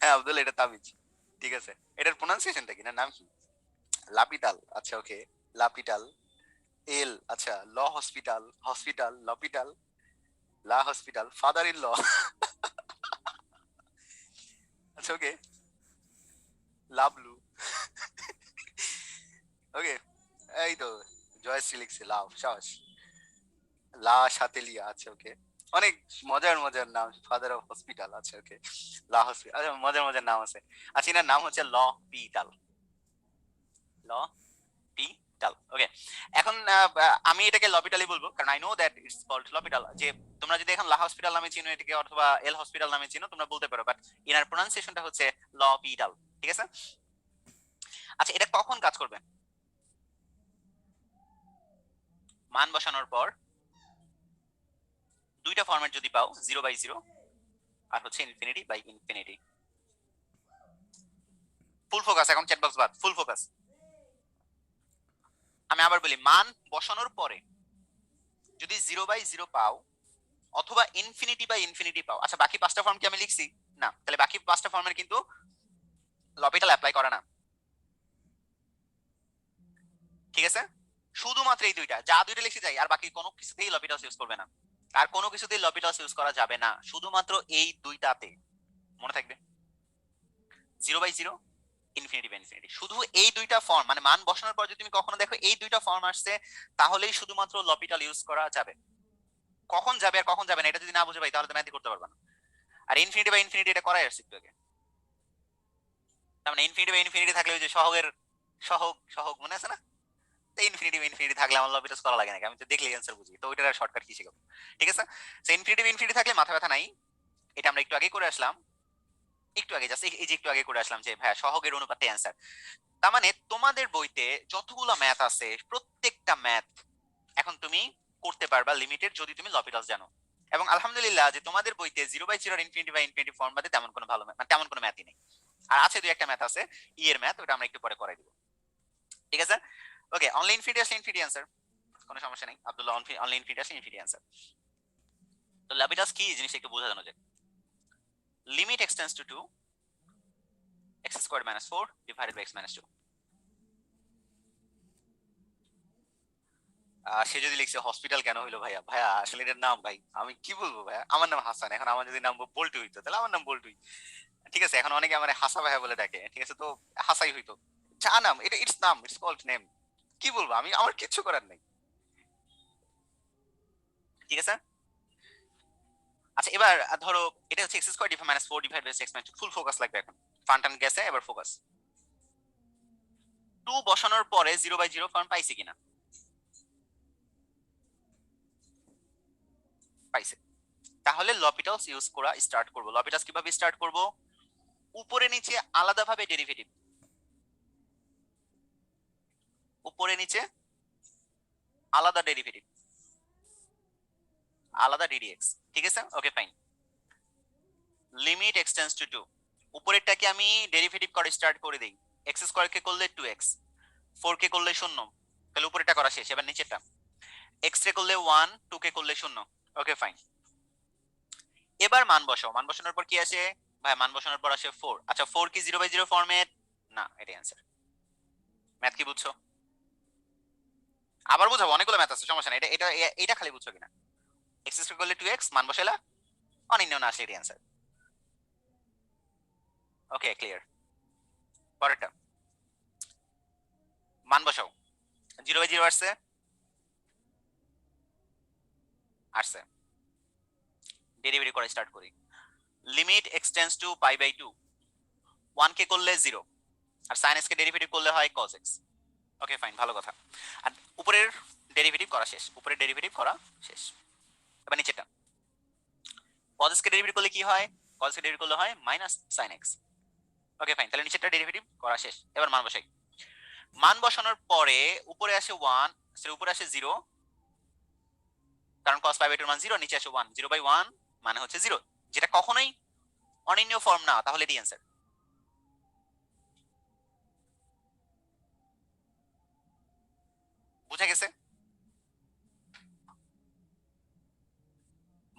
হ্যাঁ আব্দুল, এটা তাবিজ। ঠিক আছে, এটার প্রোনাউন্সিয়েশনটা কি, না নাম কি? লাপিটাল, আচ্ছা ওকে, লাপিটাল। এল, আচ্ছা, ল হসপিটাল, হসপিটাল লপিটাল, লা হসপিটাল, ফাদার ইন ল। আচ্ছা ওকে, লাভলু। ওকে, এই তো জয়শ্রী লিখছে লাভ, সাহস। লা সাতেলিয়া, আচ্ছা ওকে, অনেক মজার মজার নাম, ফাদার অফ হসপিটাল, আচ্ছা ওকে, লা হসপিটাল, আচ্ছা মজার মজার নাম আছে। আচ্ছা, এনার নাম হচ্ছে ল পিটাল, ল লপিটাল। ওকে, এখন আমি এটাকে লপিটালই বলবো, কারণ I know that it's called L'Hopital. যে তোমরা যদি এখন লা হসপিটাল নামে চিনো এটাকে, অথবা এল হসপিটাল নামে চিনো, তোমরা বলতে পারো, বাট এনার প্রোনাউন্সিয়েশনটা হচ্ছে লপিটাল। ঠিক আছে, আচ্ছা এটা কখন কাজ করবে? মান বসানোর পর দুইটা ফরম্যাট যদি পাও, 0/0 আর হচ্ছে infinity by infinity. Full focus, এখন চ্যাট বক্স বাদ, ফুল ফোকাস। আমি আবার বলি, মান বসানোর পরে যদি 0/0 পাও অথবা ইনফিনিটি বাই ইনফিনিটি পাও, আচ্ছা বাকি পাঁচটা ফর্ম কি আমি লিখছি? না, তাহলে বাকি পাঁচটা ফর্মের কিন্তু লপিটাল অ্যাপ্লাই করে না। ঠিক আছে, শুধুমাত্র এই দুইটা, যা দুইটা লিখে যাই, আর বাকি কোনো কিছুতেই লপিটালস ইউজ করবে না, আর কোনো কিছুতেই লপিটালস ইউজ করা যাবে না, শুধুমাত্র এই দুইটাতে, মনে থাকবে। 0/0, ইনফিনিটি বাই ইনফিনিটি, শুধু এই দুইটা ফর্ম, মানে মান বসানোর পর যদি তুমি কখনো দেখো এই দুইটা ফর্ম আসছে, তাহলেই শুধুমাত্র লপিটাল ইউজ করা যাবে। কখন যাবে আর কখন যাবে না, এটা যদি না বুঝে পাই তাহলে তো ম্যাথই করতে পারবা না। আর ইনফিনিটি বাই ইনফিনিটি এটা করাই আসছে একটু আগে, তার মানে ইনফিনিটি বাই ইনফিনিটি থাকলে ওই যে সহগের সহগ সহগ মনে আছে না, ইনফিনিটি ইনফিনিটি থাকলে আমার লবিটাস করা লাগে নাকি, আমি তো দেখলেই অ্যান্সার বুঝি, তো ওইটার শর্টকাট কি শিখাবো? ঠিক আছে, সো ইনফিনিটি ইনফিনিটি থাকলে মাথা ব্যথা নাই, এটা আমরা একটু আগে করে আসলাম, একটু আগে জাস্ট এই যে একটু আগে করে আসলাম যে ভাইয়া সহগের অনুপাতে অ্যান্সার। তার মানে তোমাদের বইতে যতগুলো ম্যাথ আছে প্রত্যেকটা ম্যাথ এখন তুমি করতে পারবা লিমিটেড, যদি তুমি লপিটাস জানো। এবং আলহামদুলিল্লাহ যে তোমাদের বইতে 0/0 ইনফিনিটি বাই ইনফিনিটি ফর্ম বাদে তেমন কোনো ভালো মানে তেমন কোনো ম্যাথই নেই। আর আছে দুই একটা ম্যাথ আছে, ই এর ম্যাথ, ওটা আমরা একটু পরে করাই দিব। ঠিক আছে, ওকে, অনলি ইনফিনিটি আসলে ইনফিনিটি অ্যান্সার, কোনো সমস্যা নেই আব্দুল্লাহ, অনলি ইনফিনিটি আসলে ইনফিনিটি অ্যান্সার। তো ল্যাপিটাস কি জিনিসটা একটু বোঝা জানো যায়। Limit x tends to 2 x square minus 4 divided by x minus 2। সে যদি লিখছে হসপিটাল কেন হইলো ভাইয়া, ভাইয়া আসলে এটার নাম ভাই আমি কি বলবো ভাইয়া, আমার নাম হাসান, এখন আমার যদি নাম বল্টু হইতো তাহলে আমার নাম বল্টুই। ঠিক আছে, এখন অনেকে আমার হাসা ভাইয়া বলে ডাকে, ঠিক আছে, তো হাসাই হইতো, যা নাম এটা, ইটস নাম, ইটস কল্ড নেম, কি বলবো আমি, আমার কিচ্ছু করার নেই। ঠিক আছে। আচ্ছা এবার ধরো এটা হচ্ছে x square divide minus 4 divide by x minus, full focus লাগবে এখন, ফান টান গেছে, এবার ফোকাস। 2 বসানোর পরে 0/0 ফর্ম পাইছে কিনা? পাইছে। তাহলে লপিটালস ইউজ করা স্টার্ট করব। লপিটালস কিভাবে স্টার্ট করব? উপরে নিচে আলাদাভাবে ডেরিভেটিভ, উপরে নিচে আলাদা ডেরিভেটিভ, আলাদা ডিডিএক্স, ঠিক আছে। Okay fine. Limit x tends two 2, উপরেরটাকে আমি ডেরিভেটিভ করে স্টার্ট করে দেই। এক্স স্কয়ার কে করলে 2x, 4 কে করলে 0, তাহলে উপরেরটা করা শেষ। এবার নিচেরটা, x কে করলে 1, 2 কে করলে 0। Okay fine. এবার মান বসাও। মান বসানোর পর কি আসে ভাই? মান বসানোর পর আসে 4। আচ্ছা 4 কি 0/0 ফরম্যাট? না, এটাই অ্যান্সার। ম্যাথ কি বুঝছো? আবার বুঝাবো, অনেকগুলো ম্যাথ আছে, সমস্যা নাই। এটা এটা এটা খালি বুঝছো কিনা? এক্স স্কয়ার করলে 2x, মান বসাইলা, অনির্ণয় না আসলে এটাই অ্যান্সার। Okay clear. পরেরটা মান বসাও। 0/0 আসছে, আসছে। ডেরিভেটিভ করে স্টার্ট করি। লিমিট এক্স টেন্ডস টু π/2, 1 কে করলে 0, আর sin x কে ডেরিভেটিভ করলে হয় cos x। ওকে ফাইন, ভালো কথা। আর উপরের ডেরিভেটিভ করা শেষ, উপরের ডেরিভেটিভ করা শেষ। এবার নিচেটা, cos x কে ডেরিভেটিভ করলে কি হয়? cos x কে ডেরিভেটিভ করলে হয় minus sin x। Okay fine, তাহলে নিচেরটা ডেরিভেটিভ করা শেষ। এবার মান বসাই। মান বসানোর পরে উপরে আসে 1, উপরে আসে 0, কারণ cos π/2 এর মান 0, নিচে আসে 1, 0/1 মানে হচ্ছে 0, যেটা কখনোই অনির্ণয় ফর্ম না, তাহলে এটি অ্যান্সার। বুঝা গেছে?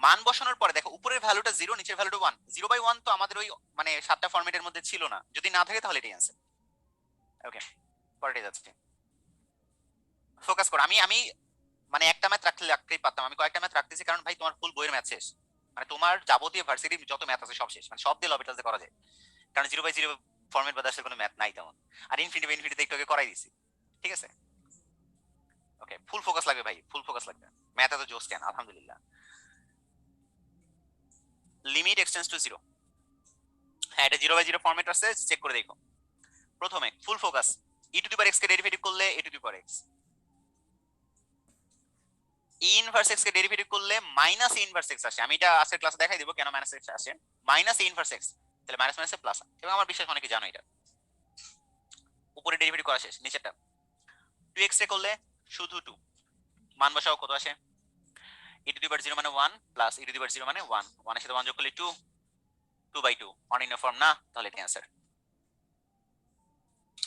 মান বসানোর পরে দেখো উপরের ভ্যালুটা 0, নিচের ভ্যালুটা 1, 0/1 তো আমাদের ওই মানে 7টা ফরম্যাটের মধ্যে ছিল না, যদি না থাকে তাহলে এটাই অ্যান্সার। ওকে, পরেরটা যাচ্ছে। ফোকাস করো। আমি আমি মানে একটা ম্যাথ রাখতেই পারতাম, আমি কয়েকটা ম্যাথ রাখতেছি, কারণ ভাই তোমার ফুল বইয়ের ম্যাথ শেষ, মানে তোমার যাবতীয় ভার্সিটির যত ম্যাথ আছে সব শেষ, মানে সব দিয়ে লবিটালস করা যায়, কারণ 0/0 ফরম্যাট বাদে আসলে কোনো ম্যাথ নাই তেমন। আর ইনফিনিটি ইনফিনিটি একটু আগে করাই দিছি, ঠিক আছে। ওকে, ফুল ফোকাস লাগবে ভাই, ফুল ফোকাস লাগবে। ম্যাথ এত জোস কেন? আলহামদুলিল্লাহ। লিমিট এক্সটেন্স টু 0, হ্যাঁ এটা 0/0 ফরম্যাট আছে, চেক করে দেখো। প্রথমে full focus, e to the power x কে ডেরিভেটিভ করলে e to the power x, e inverse x কে ডেরিভেটিভ করলে মাইনাস ইনভার্স এক্স আসে। আমি এটা আজকের ক্লাসে দেখাই দিব কেন মাইনাস এক্স আসে, মাইনাস ইনভার্স এক্স, তাহলে মাইনাস মাইনাসে প্লাস। এবং আমার বিশ্বাস অনেকে জানো এটা। উপরে ডেরিভেটিভ করা শেষ, নিচেরটা 2x রে করলে শুধু 2, মান বসাও, কত আসে? ই টু দি পাওয়ার 0 মানে 1 প্লাস ই টু দি পাওয়ার 0 মানে 1, 1 এর সাথে 1 যোগ করলে 2, 2/2 অনির্ণয় ফর্ম না, তাহলে এটা অ্যান্সার।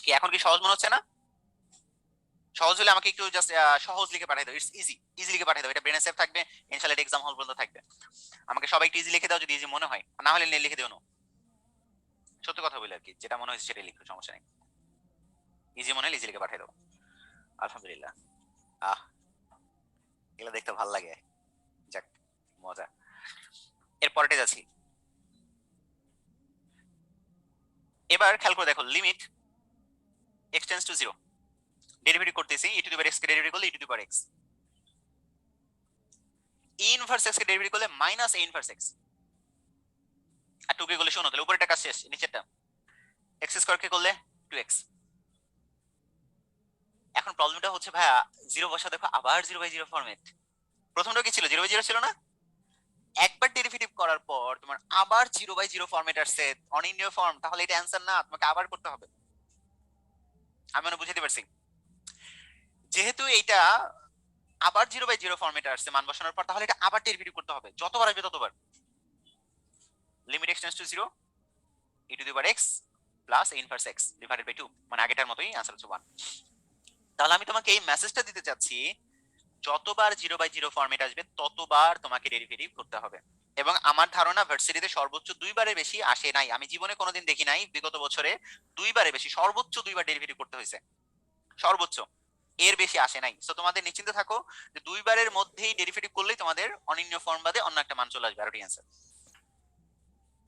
কি এখন কি সহজ মনে হচ্ছে না? সহজ হলে আমাকে একটু জাস্ট সহজ লিখে পাঠিয়ে দাও, ইটস ইজি, ইজি লিখে পাঠিয়ে দাও, এটা ব্রেনে সেভ থাকবে, ইনশাআল্লাহ এক্সাম হল পর্যন্ত থাকবে। আমাকে সবাই একটু ইজি লিখে দাও যদি ইজি মনে হয়, না হলে লিখে দিও না। সত্য কথা বলে আর কি, যেটা মনে হয়েছে সেটাই লিখো, সমস্যা নেই। ইজি মনে হলে ইজি লিখে পাঠিয়ে দাও। আলহামদুলিল্লাহ। আহ, এগুলো দেখতে ভালো লাগে, যাক মজা। এর পরেরটা যাচ্ছি। এবার খেয়াল করে দেখো, limit x tends to 0, derivative করতেছি, e to the power x কে ডেরিভেটিভ করলে e to the power x, e inverse x কে ডেরিভেটিভ করলে মাইনাস এ ইনভার্স এক্স, আর 2 কে করলে 0, তাহলে উপরেরটা কাজ শেষ, নিচেরটা এক্স স্কয়ার কে করলে 2x। এখন প্রবলেমটা হচ্ছে ভাইয়া 0 বসা দেখো আবার 0/0 ফরম্যাট। প্রথমটা কি ছিল? 0/0 ছিল না? একবার ডেরিভেটিভ করার পর তোমার আবার 0/0 ফরম্যাট আসছে, অনির্ণয় ফর্ম, তাহলে এটা অ্যান্সার না, তোমাকে আবার করতে হবে। আমি মনে বুঝাতে পারছি? যেহেতু এইটা আবার 0/0 ফরম্যাটে আসছে মান বসানোর পর, তাহলে এটা আবার ডেরিভেটিভ করতে হবে, যতবার আসবে ততবার। Limit x tends to 0, e to the power x plus inverse x divided by 2, মানে আগেটার মতোই, আনসার হচ্ছে 1। তাহলে আমি তোমাকে এই মেসেজটা দিতে চাচ্ছি, যতবার 0/0 ফরম্যাট আসবে ততবার তোমাকে ডেরিভেটিভ করতে হবে। এবং আমার ধারণা ভার্সিটিতে সর্বোচ্চ 2বারের বেশি আসে নাই, আমি জীবনে কোনোদিন দেখি নাই বিগত বছরে 2বারের বেশি, সর্বোচ্চ 2বার ডেরিভেটিভ করতে হয়েছে, সর্বোচ্চ, এর বেশি আসে নাই। তো তোমাদের নিশ্চিন্ত থাকো যে 2বারের মধ্যেই ডেরিভেটিভ করলেই তোমাদের অনির্ণয় ফর্ম বাদে অন্য একটা মান চলে আসবে, আর অ্যান্সার।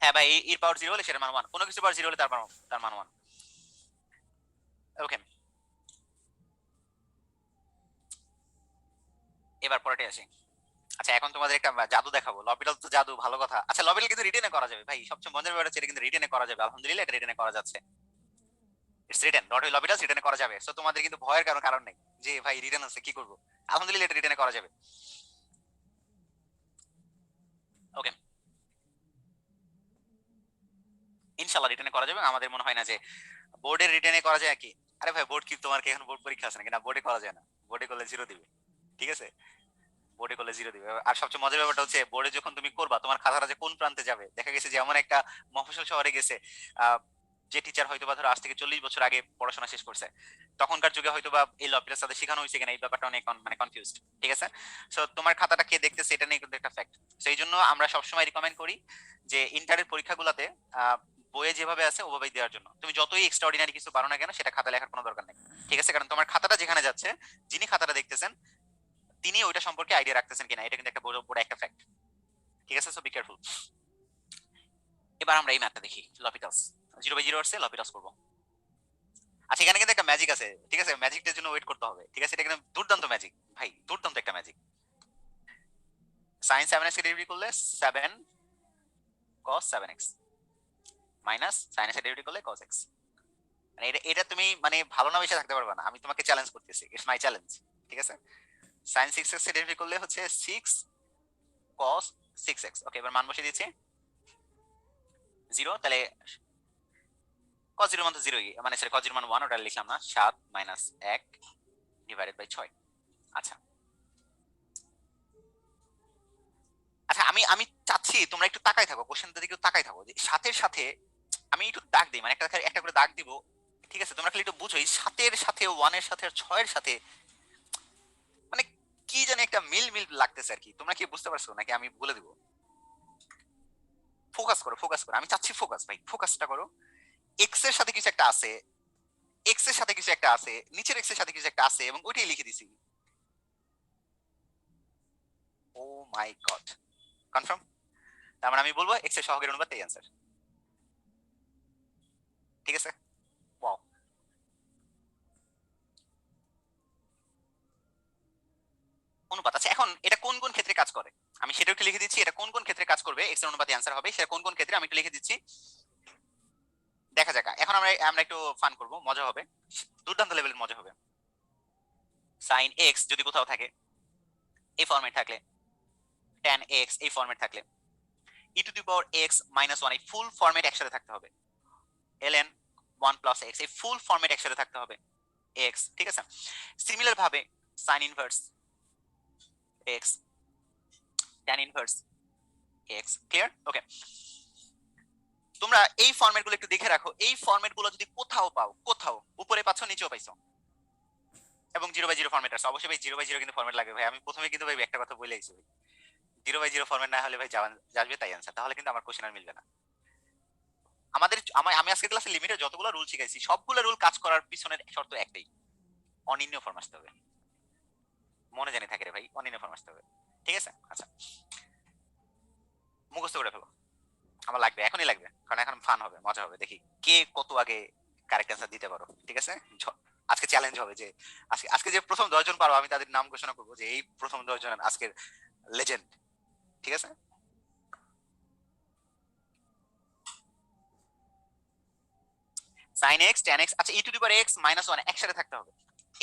হ্যাঁ ভাই, এর পাওয়ার 0 হলে সেটা মান 1, কোনো কিছু পাওয়ার 0 হলে তার মান 1। ওকে, এবার পরেরটা আসি। আচ্ছা এখন তোমাদের একটা জাদু দেখাবো। লপিটাল তো জাদু, ভালো কথা। আচ্ছা লপিটাল কিন্তু রিটেনে করা যাবে ভাই, সবচেয়ে মজার ব্যাপার হচ্ছে এটা কিন্তু রিটেনে করা যাবে। আলহামদুলিল্লাহ এটা রিটেনে করা যাচ্ছে। ইটস রিটেন, নট ওই লপিটাল রিটেনে করা যাবে। সো তোমাদের কিন্তু ভয়ের কারণ কারণ নেই যে ভাই রিটেন আছে কি করবো। আলহামদুলিল্লাহ এটা রিটেনে করা যাবে। ওকে, ইনশাল্লাহ রিটেনে করা যাবে। আমাদের মনে হয় না যে বোর্ডের রিটেনে করা যায় কি। আরে ভাই বোর্ড কি, তোমার কি এখন বোর্ড পরীক্ষা আছে নাকি? না, বোর্ডে করা যায় না। বোর্ডে করলে জিরো দিবে। ঠিক আছে, বোর্ডে করলে জিরো দিবে। আর সবচেয়ে মজার ব্যাপারটা হচ্ছে বোর্ডে যখন তুমি করবা তোমার খাতাটা যে কোন প্রান্তে যাবে, দেখা গেছে যে এমন একটা মফস্বল শহরে গেছে, আহ, যে টিচার হয়তো বা ধরো আজ থেকে 40 বছর আগে পড়াশোনা শেষ করছে, তখনকার যুগে হয়তো বা এই লপিটার সাথে শেখানো হয়েছে কিনা এই ব্যাপারটা অনেক মানে কনফিউজড। ঠিক আছে, সো তোমার খাতাটা কে দেখতেছে এটা নিয়ে কিন্তু একটা ফ্যাক্ট। সেই জন্য আমরা সবসময় রিকমেন্ড করি যে ইন্টারের পরীক্ষাগুলোতে বইয়ে যেভাবে আছে ওভাবেই দেওয়ার জন্য। তুমি যতই এক্সট্রাঅর্ডিনারি কিছু পারো না কেন সেটা খাতা লেখার কোনো দরকার নেই। ঠিক আছে, কারণ তোমার খাতাটা যেখানে যাচ্ছে, যিনি খাতাটা দেখতেছেন তিনি ওইটা সম্পর্কে আইডিয়া রাখতেছেন কিনা এটা কিন্তু একটা বড় বড় একটা ফ্যাক্ট। ঠিক আছে, সো বি কেয়ারফুল। এবার আমরা এই ম্যাথটা দেখি, লপিটালস। 0/0 আসছে, লপিটালস করবো। আচ্ছা এখানে কিন্তু একটা ম্যাজিক আছে। ঠিক আছে, ম্যাজিকটার জন্য ওয়েট করতে হবে। ঠিক আছে, এটা কিন্তু দুর্দান্ত ম্যাজিক ভাই, দুর্দান্ত একটা ম্যাজিক। সাইন 7x কে ডেরিভেটিভ করলে 7 cos 7x minus sine x এর ডেরিভেটিভ করলে cos x। মানে এটা এটা তুমি মানে ভালো না বেশি থাকতে পারবে না, আমি তোমাকে চ্যালেঞ্জ করতেছি, ইটস মাই চ্যালেঞ্জ। ঠিক আছে, সাইন 6x এর ডেরিভেটিভ করলে হচ্ছে 6 cos 6x। ওকে, এবার মান বসিয়ে দিচ্ছি 0, তাহলে cos 0 মান তো 0, মানে সরি cos 0 মান 1, ওটা লিখলাম না, 7 মাইনাস 1 ডিভাইডেড বাই 6। আচ্ছা আচ্ছা, আমি আমি চাচ্ছি তোমরা একটু তাকাই থাকো, কোশ্চেনটা দিকে একটু তাকাই থাকো যে সাতের সাথে আমি একটু দাগ দিই, মানে একটা একটা করে দাগ দিব। ঠিক আছে, তোমরা খালি একটু বুঝো এই সাতের সাথে ওয়ানের সাথে আর ছয়ের সাথে মানে কি জানি একটা মিল মিল লাগতেছে আর কি। তোমরা কি বুঝতে পারছো নাকি আমি বলে দিব? ফোকাস করো, ফোকাস করো, আমি চাচ্ছি ফোকাস ভাই, ফোকাসটা করো। এক্স এর সাথে কিছু একটা আছে, এক্স এর সাথে কিছু একটা আছে, নিচের এক্স এর সাথে কিছু একটা আছে, এবং ওইটাই লিখে দিছি। ও মাই গড, কনফার্ম? তার মানে আমি বলবো এক্স এর সহগের অনুপাত এই অ্যান্সার। ঠিক আছে, ওয়াও। অনুপাত, আচ্ছা এখন এটা কোন কোন ক্ষেত্রে কাজ করে আমি সেটা একটু লিখে দিচ্ছি। এটা কোন কোন ক্ষেত্রে কাজ করবে, এক্স এর অনুপাতে অ্যান্সার হবে, সেটা কোন কোন ক্ষেত্রে আমি একটু লিখে দিচ্ছি। দেখা যাক, এখন আমরা আমরা একটু ফান করব, মজা হবে, দুর্দান্ত লেভেলের মজা হবে। সাইন এক্স যদি কোথাও থাকে এই ফরম্যাট থাকলে, ট্যান এক্স এই ফরম্যাট থাকলে, e to the power x minus one এই ফুল ফরম্যাট একসাথে থাকতে হবে, এলএন ওয়ান প্লাস এক্স এই ফুল ফরম্যাট একসাথে থাকতে হবে, এক্স। ঠিক আছে, সিমিলার ভাবে sine inverse x, tan inverse x. Clear? Okay, তোমরা এই ফরম্যাট গুলো একটু দেখে রাখো। এই ফরম্যাট গুলো যদি কোথাও পাও, কোথাও উপরে পাচ্ছ নিচেও পাইছো, এবং 0/0 ফরম্যাট আছে, অবশ্যই ভাই 0/0 কিন্তু ফরম্যাট লাগবে ভাই। আমি প্রথমে কিন্তু ভাই একটা কথা বলে আইছি ভাই, 0/0 ফরম্যাট না হলে ভাই যাবে তাই আনসার, তাহলে কিন্তু আমার কোশ্চেন আর মিলবে না। আমাদের আমি আজকে ক্লাসে লিমিটে যতগুলো রুল শিখাইছি সবগুলো রুল কাজ করার পিছনের শর্ত একটাই, অনিন্য ফর্ম আসতে হবে। মনে জানি থাকে রে ভাই, অনিন্য ফর্ম আসতে হবে। ঠিক আছে, আচ্ছা মুখস্থ করে ফেলো, আমার লাগবে, এখনই লাগবে, কারণ এখন ফান হবে, মজা হবে, দেখি কে কত আগে কারেক্ট অ্যান্সার দিতে পারো। ঠিক আছে, আজকে চ্যালেঞ্জ হবে যে আজকে আজকে যে প্রথম 10 জন পারো আমি তাদের নাম ঘোষণা করবো যে এই প্রথম 10 জন আজকের লেজেন্ড। ঠিক আছে, সাইন এক্স ট্যান এক্স, আচ্ছা e to the power x minus one একসাথে থাকতে হবে,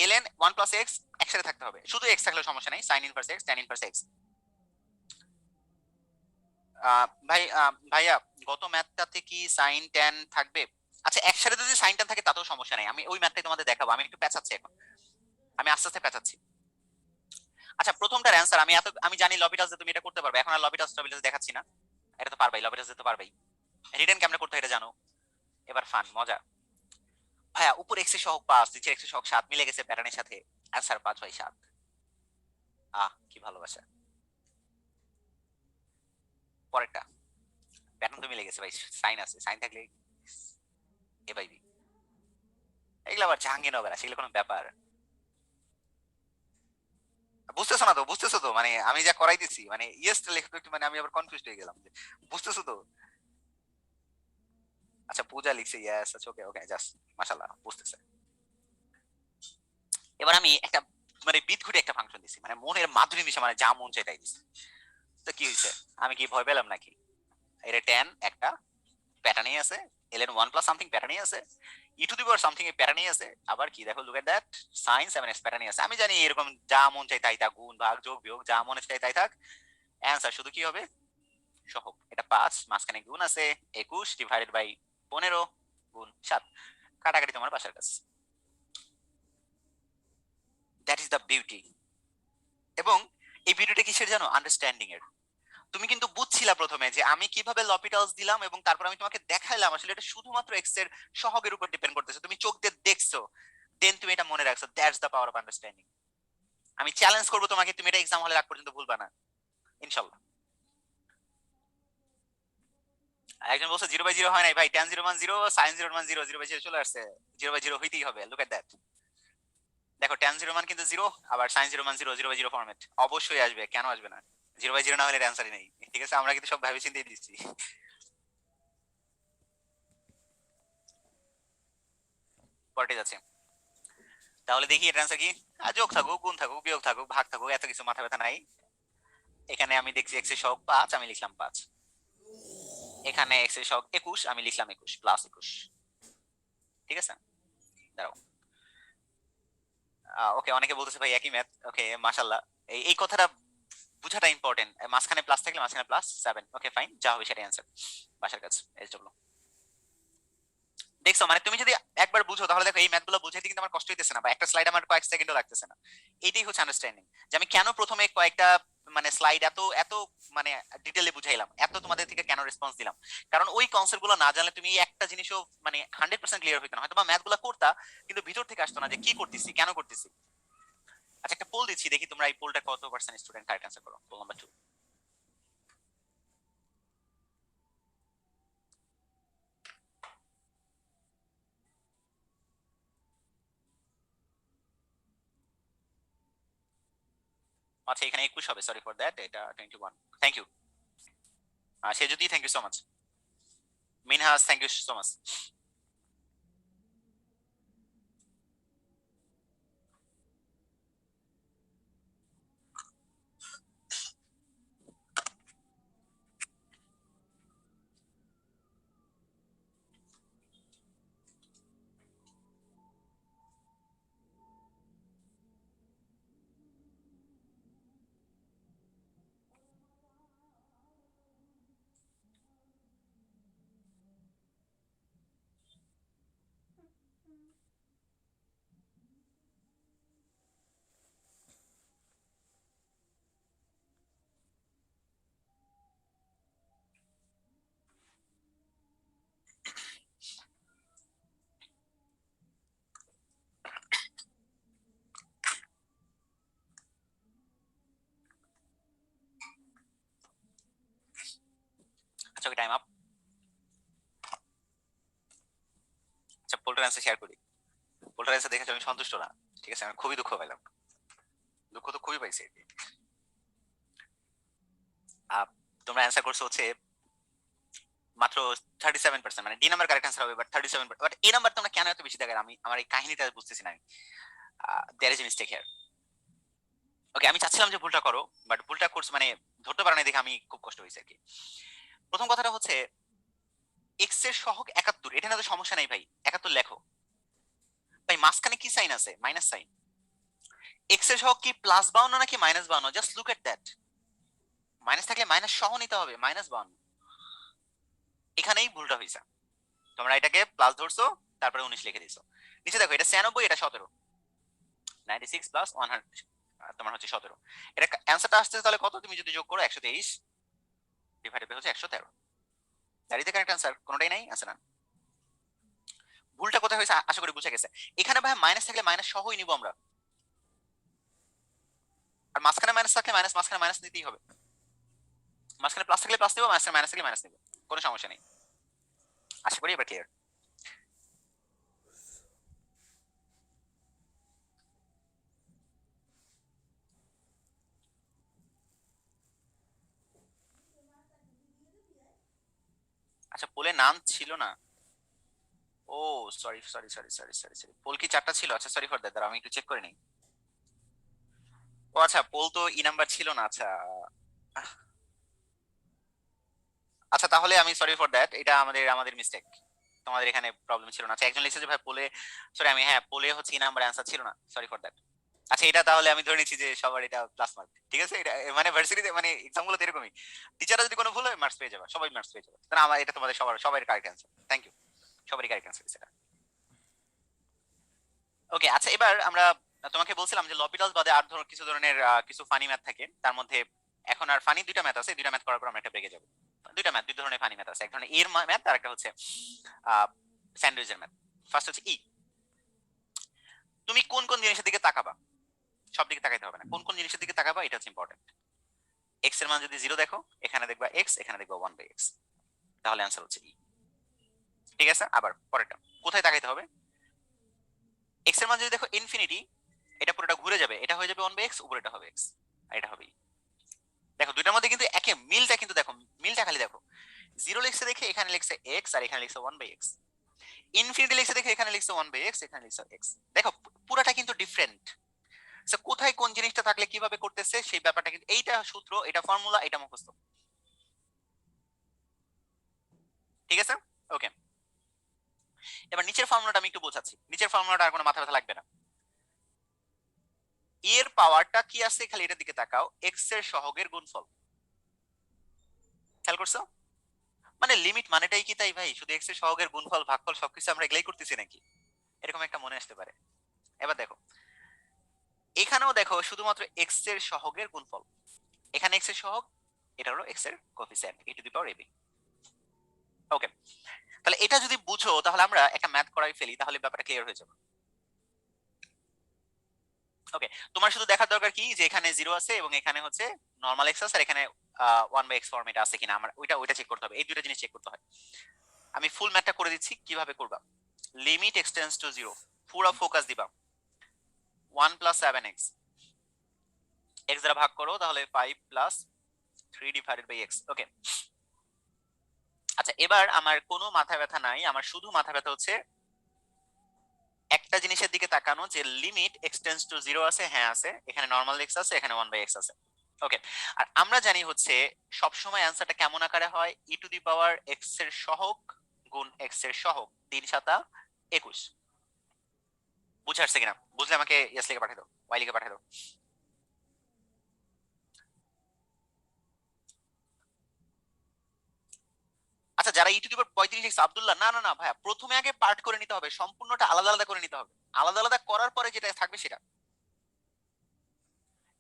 এলএন ওয়ান প্লাস এক্স একসাথে থাকতে হবে, শুধু এক্স থাকলে সমস্যা নেই, sign inverse x tan inverse x. ভাই ভাইয়া গত ম্যাথটাতে কি সাইন ট্যান থাকবে? আচ্ছা একসাথে যদি সাইন ট্যান থাকে তাতেও সমস্যা নেই, আমি ওই ম্যাথটাই তোমাদের দেখাবো। আমি একটু পেঁচাচ্ছি এখন, আমি আস্তে আস্তে পেঁচাচ্ছি। আচ্ছা প্রথমটার অ্যান্সার আমি আমি জানি লবিটাস তুমি এটা করতে পারবে, এখন আর লবিটাস দেখাচ্ছি না, এটা তো পারবাই, লবিটাস তো পারবেই। রিটার্ন কেমনে করতে হয় এটা জানো। এবার ফান মজা, ভাইয়া উপর এক্স এর সহগ 5 নিচে এক্স এর সহগ 7 মিলে গেছে প্যাটার্নের সাথে, অ্যান্সার 5/7। আহ কি ভালোবাসা। পরেরটা প্যাটার্ন তো মিলে গেছে ভাই, সাইন আছে, সাইন থাকলে এ বাই বি, এগুলো আবার জাহাঙ্গীরনগর আছে, এগুলো কোনো ব্যাপার? বুঝতেছো না তো? বুঝতেছো তো মানে আমি যা করাই দিচ্ছি, মানে ইয়েসটা লিখতে একটু মানে আমি আবার কনফিউজ হয়ে গেলাম যে বুঝতেছো তো? আচ্ছা পূজা লিখছে ইয়েস, আচ্ছা ওকে ওকে জাস্ট মাশাআল্লাহ বুঝতেছে। এবার আমি একটা মানে বিদঘুটে একটা ফাংশন দিছি, মানে মনের মাধুরী মিশে, মানে যা মন চাই তাই দিছি। তো কি হয়েছে, আমি কি ভয় পেলাম নাকি? এটা টেন একটা প্যাটার্নই আছে, ln 1 প্লাস সামথিং প্যাটার্নই আছে, ই টু দি পাওয়ার সামথিং এর প্যাটার্নই আছে, আবার কি দেখো look at that, sine 7x প্যাটার্নই আছে। আমি জানি এরকম যা মন চাই তাই থাক, গুণ ভাগ যোগ বিয়োগ যা মনে চাই তাই থাক, অ্যান্সার শুধু কি হবে, সহগ। এটা 5, মাঝখানে গুণ আছে 21 ডিভাইডেড বাই 15 গুণ 7, কাটাকাটি তোমার বাসার কাছে। That is the beauty. এবং এই বিউটিটা কিসের জানো, আন্ডারস্ট্যান্ডিং এর। তুমি কিন্তু বুঝছিলা প্রথমে যে আমি কিভাবে লপিটালস দিলাম, এবং তারপর আমি তোমাকে দেখাইলাম আসলে এটা শুধুমাত্র এক্স এর সহগের উপর ডিপেন্ড করতেছে, তুমি চোখ দিয়ে দেখছো, দেন তুমি এটা মনে রাখছো। That's the power of understanding. আমি চ্যালেঞ্জ করবো তোমাকে, তুমি এটা এক্সাম হলে রাখ পর্যন্ত ভুলবা না, ইনশাল্লাহ। একজন বলছে 0/0 হয় নাই ভাই, tan 0 মান 0, sin 0 মান 0, 0/0 চলে আসছে, 0/0 হইতেই হবে, লুক এট দ্যাট। দেখো tan 0 মান কিন্তু 0, আবার sin 0 মান 0, 0/0 ফরম্যাট অবশ্যই আসবে, কেন আসবে না? 0/0 না হলে অ্যান্সারই নেই, ঠিক আছে? আমরা কিন্তু সব ভাবে চিন্তেই দিচ্ছি। পরে যাচ্ছে, তাহলে দেখি এর অ্যান্সার কি। যোগ থাকুক, গুণ থাকুক, বিয়োগ থাকুক, ভাগ থাকুক, এত কিছু মাথা ব্যথা নাই। এখানে আমি দেখছি এক্স এর সহগ 5, আমি লিখলাম 5। এখানে এক্স এর সহগ 21, আমি লিখলাম 21 প্লাস 21। ঠিক আছে, দাঁড়াও। ওকে, অনেকে বলতেছে ভাই একই ম্যাথ, ওকে মাশাআল্লাহ। এই এই কথাটা বুঝাটা ইম্পর্টেন্ট, মাঝখানে প্লাস থাকলে মাঝখানে প্লাস 7, ওকে ফাইন, যা হবে সেটাই অ্যান্সার বাসার কাছে SW। দেখছো, মানে তুমি যদি একবার বুঝো তাহলে দেখো এই ম্যাথগুলো বুঝাইতে কিন্তু আমার কষ্ট হইতেছে না, বা একটা স্লাইড আমার কয়েক সেকেন্ডও লাগতেছে না। এটাই হচ্ছে আন্ডারস্ট্যান্ডিং, যে আমি কেন প্রথমে কয়েকটা মানে স্লাইড এত এত মানে ডিটেইলে বুঝাইলাম, এত তোমাদের থেকে কেন রেসপন্স দিলাম। কারণ ওই কনসেপ্ট গুলো না জানলে তুমি একটা জিনিসও মানে 100% ক্লিয়ার হইতো না, হয়তো বা ম্যাথগুলো করতা কিন্তু ভিতর থেকে আসতো না যে কি করতেছি, কেন করতেছি। আচ্ছা, একটা পোল দিচ্ছি, দেখি তোমরা এই পোলটা কত পার্সেন্ট স্টুডেন্ট কারেক্ট অ্যান্সার করো। Poll number 2। আচ্ছা, এখানে 21 হবে, সরি ফর দ্যাট, এটা 21। Thank you. সে যদি, thank you so much. Minhas, thank you so much. আচ্ছা, টাইম আপ। আচ্ছা, পোলটার অ্যান্সার শেয়ার করি। পোলটার অ্যান্সার দেখে আমি সন্তুষ্ট না, ঠিক আছে? আমি খুবই দুঃখ পাইলাম, দুঃখ তো খুবই পাইছি আর কি। তোমরা অ্যান্সার করছো হচ্ছে মাত্র 37%, মানে ডি নাম্বার কারেক্ট অ্যান্সার হবে, বাট 37%। বাট এই নাম্বার তোমরা কেন এত বেশি দেখার, আমি আমার এই কাহিনীটা বুঝতেছি না আমি। There is a mistake here. Okay, আমি চাচ্ছিলাম যে ভুলটা করো, বাট ভুলটা করছো মানে ধরতে পারো না দেখে আমি খুব কষ্ট হয়েছে আর কি। প্রথম কথাটা হচ্ছে এক্স এর সহগ 71, এটা না তো সমস্যা নাই ভাই, 71 লেখো। ভাই মাঝখানে কি সাইন আছে, মাইনাস সাইন। এক্স এর সহগ কি +52 নাকি -52? Just look at that. Minus থাকলে মাইনাস সহ নিতে হবে, -52। এখানেই ভুলটা হয়েছে, তোমরা এটাকে প্লাস ধরছো, তারপরে 19 লিখে দিছো। নিচে দেখো, এটা 96, এটা 17, 96 প্লাস 100 তোমার হচ্ছে 17। এটা অ্যান্সারটা আসছে তাহলে কত, তুমি যদি যোগ করো 123 ডিভাইডেড বাই হচ্ছে 113। That is the correct answer, কোনোটাই নাই আছে না। ভুলটা কোথায় হয়েছে আশা করি বুঝে গেছে। এখানে ভাই মাইনাস থাকলে মাইনাস সহই নিব আমরা, আর মাঝখানে মাইনাস থাকলে মাইনাস, মাঝখানে মাইনাস নিতেই হবে। মাঝখানে প্লাস থাকলে প্লাস নিব, মাঝখানে মাইনাস থাকলে মাইনাস নিব, কোনো সমস্যা নেই। আশা করি এবার ক্লিয়ার। আচ্ছা, পোলে নাম ছিল না। ও, sorry sorry sorry sorry sorry sorry, poll কি 4টা ছিল? আচ্ছা, সরি ফর দ্যাট, আমি একটু চেক করে নিই। ও আচ্ছা, পোল তো ই নাম্বার ছিল না। আচ্ছা আচ্ছা, তাহলে আমি সরি ফর দ্যাট, এটা আমাদের আমাদের মিস্টেক। তোমাদের এখানে প্রবলেম ছিল না। আচ্ছা, একজন লিখেছে যে ভাই পোলে, সরি আমি, হ্যাঁ পোলে হচ্ছে ই নাম্বার অ্যান্সার ছিল না, সরি ফর দ্যাট। আচ্ছা, এটা তাহলে আমি ধরে নিচ্ছি যে সবার এটা প্লাস মার্ক, ঠিক আছে। এটা মানে ভার্সিটিতে মানে এক্সাম গুলোতে এরকমই, টিচাররা যদি কোনো ভুল হয় মার্কস পেয়ে যাবে, সবাই মার্কস পেয়ে যাবে। তাহলে আমার এটা তোমাদের সবার সবাই কারেক্ট অ্যান্সার, থ্যাংক ইউ, সবারই কারেক্ট অ্যান্সার এটা। ওকে, আচ্ছা এবার আমরা, তোমাকে বলছিলাম যে লপিটালস বাদে আর ধরো কিছু ধরনের কিছু ফানি ম্যাথ থাকে তার মধ্যে। এখন আর ফানি দুইটা ম্যাথ আছে, দুইটা ম্যাথ করার পর আমরা একটা ব্রেকে যাবো। দুইটা ম্যাথ, দুই ধরনের ফানি ম্যাথ আছে, এক ধরনের এর ম্যাথ আর একটা হচ্ছে স্যান্ডউইচের ম্যাথ। ফার্স্ট হচ্ছে ই। তুমি কোন কোন জিনিসের দিকে তাকাবা, সব দিকে তাকাইতে হবে না, কোন কোন জিনিসের দিকে তাকাবা এটা হচ্ছে ইম্পর্টেন্ট। এক্স এর মান যদি 0 দেখো, এখানে দেখবা এক্স, এখানে দেখবা 1/x, তাহলে অ্যান্সার হচ্ছে ই। ঠিক আছে, আবার পরেরটা কোথায় তাকাইতে হবে, এক্স এর মান যদি দেখো ইনফিনিটি, এটা পুরোটা ঘুরে যাবে, এটা হয়ে যাবে 1/x, উপরেটা হবে এক্স, আর এটা হবে ই। দেখো দুইটার মধ্যে কিন্তু একে মিলটা, কিন্তু দেখো মিলটা খালি দেখো, 0 লিখছে দেখে এখানে লিখছে এক্স আর এখানে লিখছে 1/x, ইনফিনিটি লিখছে দেখে এখানে লিখছে 1/x, এখানে লিখছে এক্স। দেখো পুরাটা কিন্তু ডিফারেন্ট। কোথায় কোন জিনিসটা থাকলে কিভাবে করতেছে সেই ব্যাপারটা কিন্তু, এইটা সূত্র, এটা ফর্মুলা, এটা মুখস্থ। ঠিক আছে, ওকে। এবার নিচের ফর্মুলাটা আমি একটু বোঝাচ্ছি, নিচের ফর্মুলাটা আর কোনো মাথা ব্যথা লাগবে না। এর পাওয়ারটা কি আছে, খালি এটার দিকে তাকাও, এক্স এর সহগের গুণফল, খেয়াল করছো? মানে লিমিট মানেটাই কি তাই ভাই, শুধু এক্স এর সহগের গুণফল ভাগফল সবকিছু আমরা এগুলাই করতেছি নাকি, এরকম একটা মনে আসতে পারে। এবার দেখো, এখানেও দেখো শুধুমাত্র এক্স এর সহগের গুণফল, এখানে এক্স এর সহগ, এটা হলো এক্স এর coefficient e two the power ab। ওকে, তাহলে এটা যদি বুঝো তাহলে আমরা একটা ম্যাথ করাই ফেলি, তাহলে ব্যাপারটা ক্লিয়ার হয়ে যাবে। ওকে, তোমার শুধু দেখার দরকার কি যে এখানে 0 আছে এবং এখানে হচ্ছে নরমাল এক্স আছে, আর এখানে 1/x ফর্ম এটা আছে কিনা, আমার ওইটা চেক করতে হবে, এই দুটো জিনিস চেক করতে হয়। আমি ফুল ম্যাথটা করে দিচ্ছি কিভাবে করবা। লিমিট এক্স টেন্ডস টু 0, পুরো ফোকাস দিবা, 1 + 7x, x দ্বারা ভাগ করো তাহলে 5 + 3/x। ওকে, আচ্ছা এবার আমার কোনো মাথা ব্যথা নাই, আমার শুধু মাথা ব্যথা হচ্ছে একটা জিনিসের দিকে তাকানো, যে লিমিট এক্স টেন্ডস টু 0 আছে, হ্যাঁ আছে, এখানে নরমাল এক্স আছে, এখানে 1/x আছে। ওকে, আর আমরা জানি হচ্ছে সব সময় অ্যান্সারটা কেমন আকারে হয়, ই টু দি পাওয়ার এক্স এর সহগ গুণ এক্স এর সহগ, 3×7=21। বুঝে আসছে কিনা, বুঝলে আমাকে ইয়েস লিখে পাঠিয়ে দাও, ওয়াই লিখে পাঠিয়ে দাও। আচ্ছা, যারা ই টু দি পাওয়ার 35 আব্দুল্লাহ, না না না ভাইয়া, প্রথমে আগে পার্ট করে নিতে হবে, সম্পূর্ণটা আলাদা আলাদা করে নিতে হবে, আলাদা আলাদা করার পরে যেটা থাকবে সেটা।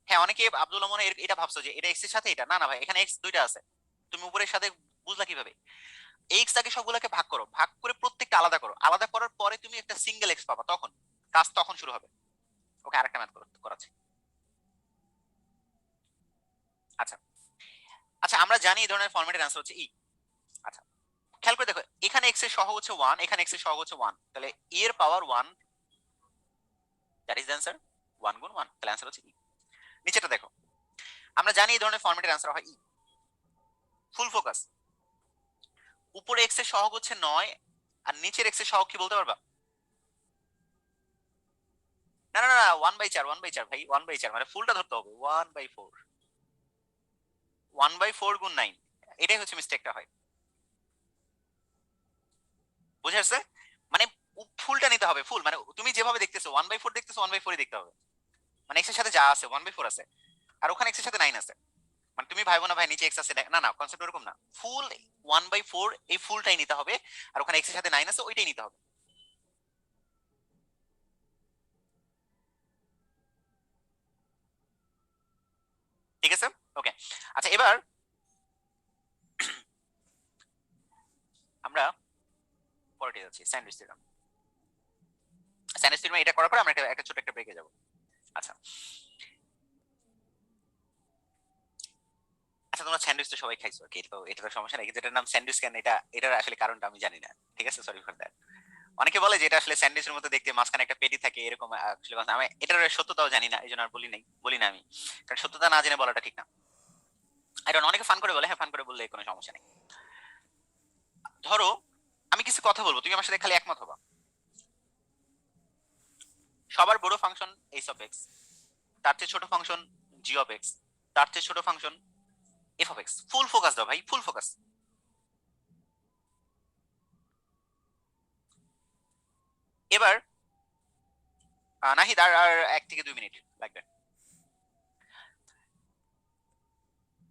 হ্যাঁ, অনেকে আব্দুল্লাহ মনে হয় এটা ভাবছো যে এটা এক্স এর সাথে এটা, না না ভাই, এখানে এক্স দুইটা আছে, তুমি উপরের সাথে বুঝলা কিভাবে, এক্স আগে সবগুলোকে ভাগ করো, ভাগ করে প্রত্যেকটা আলাদা করো, আলাদা করার পরে তুমি একটা সিঙ্গেল এক্স পাবা, তখন কাজ তখন শুরু হবে। ওকে, আরেকটা ম্যাথ করাচ্ছি। আচ্ছা আচ্ছা, আমরা জানি এই ধরনের ফরম্যাটের অ্যান্সার হচ্ছে ই। আচ্ছা, খেয়াল করে দেখো, এখানে এক্স এর সহগ হচ্ছে 1, এখানে এক্স এর সহগ হচ্ছে 1, তাহলে ই এর পাওয়ার 1, দ্যাট ইজ দ্য অ্যান্সার, 1 গুণ 1, তাহলে অ্যান্সার হচ্ছে ই। নিচেটা দেখো, আমরা জানি এই ধরনের ফরম্যাটের অ্যান্সার হয় ই। ফুল ফোকাস, উপরে এক্স এর সহগ হচ্ছে 9, আর নিচের এক্স এর সহগ কি বলতে পারবা? না না না, 1/4, 1/4 ভাই, 1/4 মানে ফুলটা ধরতে হবে, 1/4, 1/4 গুণ 9, এটাই হচ্ছে মিস্টেকটা হয়। বুঝে আসছে? মানে ফুলটা নিতে হবে, ফুল মানে তুমি যেভাবে দেখতেছো 1/4 দেখতেছো, 1/4 দেখতে হবে, মানে এক্স এর সাথে যা আছে 1/4 আছে, আর ওখানে এক্স এর সাথে 9 আছে, মানে তুমি ভাইবো না ভাই নিচে এক্স আছে, না না, কনসেপ্ট এরকম না, ফুল 1/4 এই ফুলটাই নিতে হবে, আর ওখানে এক্স এর সাথে 9 আছে ওইটাই নিতে হবে। ঠিক আছে, ওকে। আচ্ছা এবার আমরা পরেরটা যাচ্ছি, স্যান্ডউইচ থিওরাম। স্যান্ডউইচ থিওরাম এটা করার পর আমরা একটা ছোট একটা ব্রেকে যাব। আচ্ছা আচ্ছা, তোমরা স্যান্ডউইচ তো সবাই খাইছো, ওকে, এটা তো সমস্যা নাই, কিন্তু এটার নাম স্যান্ডউইচ কেন, এটার আসলে কারণটা আমি জানি না, ঠিক আছে, সরি ফর দ্যাট। অনেকে বলে যে এটা আসলে স্যান্ডউইচের মতো দেখতে, মাঝখানে একটা পেটি থাকে এরকম, আসলে আমি এটার সত্যতাও জানি না, এই জন্য আর বলি না আমি, কারণ সত্যতা না জেনে বলাটা ঠিক না। এটা অনেকে ফান করে বলে, হ্যাঁ ফান করে বললে কোনো সমস্যা নেই। ধরো আমি কিছু কথা বলবো, তুমি আমার সাথে খালি একমত হবা। সবার বড় ফাংশন এইচ অফ এক্স, তার চেয়ে ছোট ফাংশন জি অফ এক্স, তার চেয়ে ছোট function F of x. Full focus দাও ভাই, ফুল ফোকাস। এবার নাহিদ আর আর 1 থেকে 2 মিনিট লাগবে।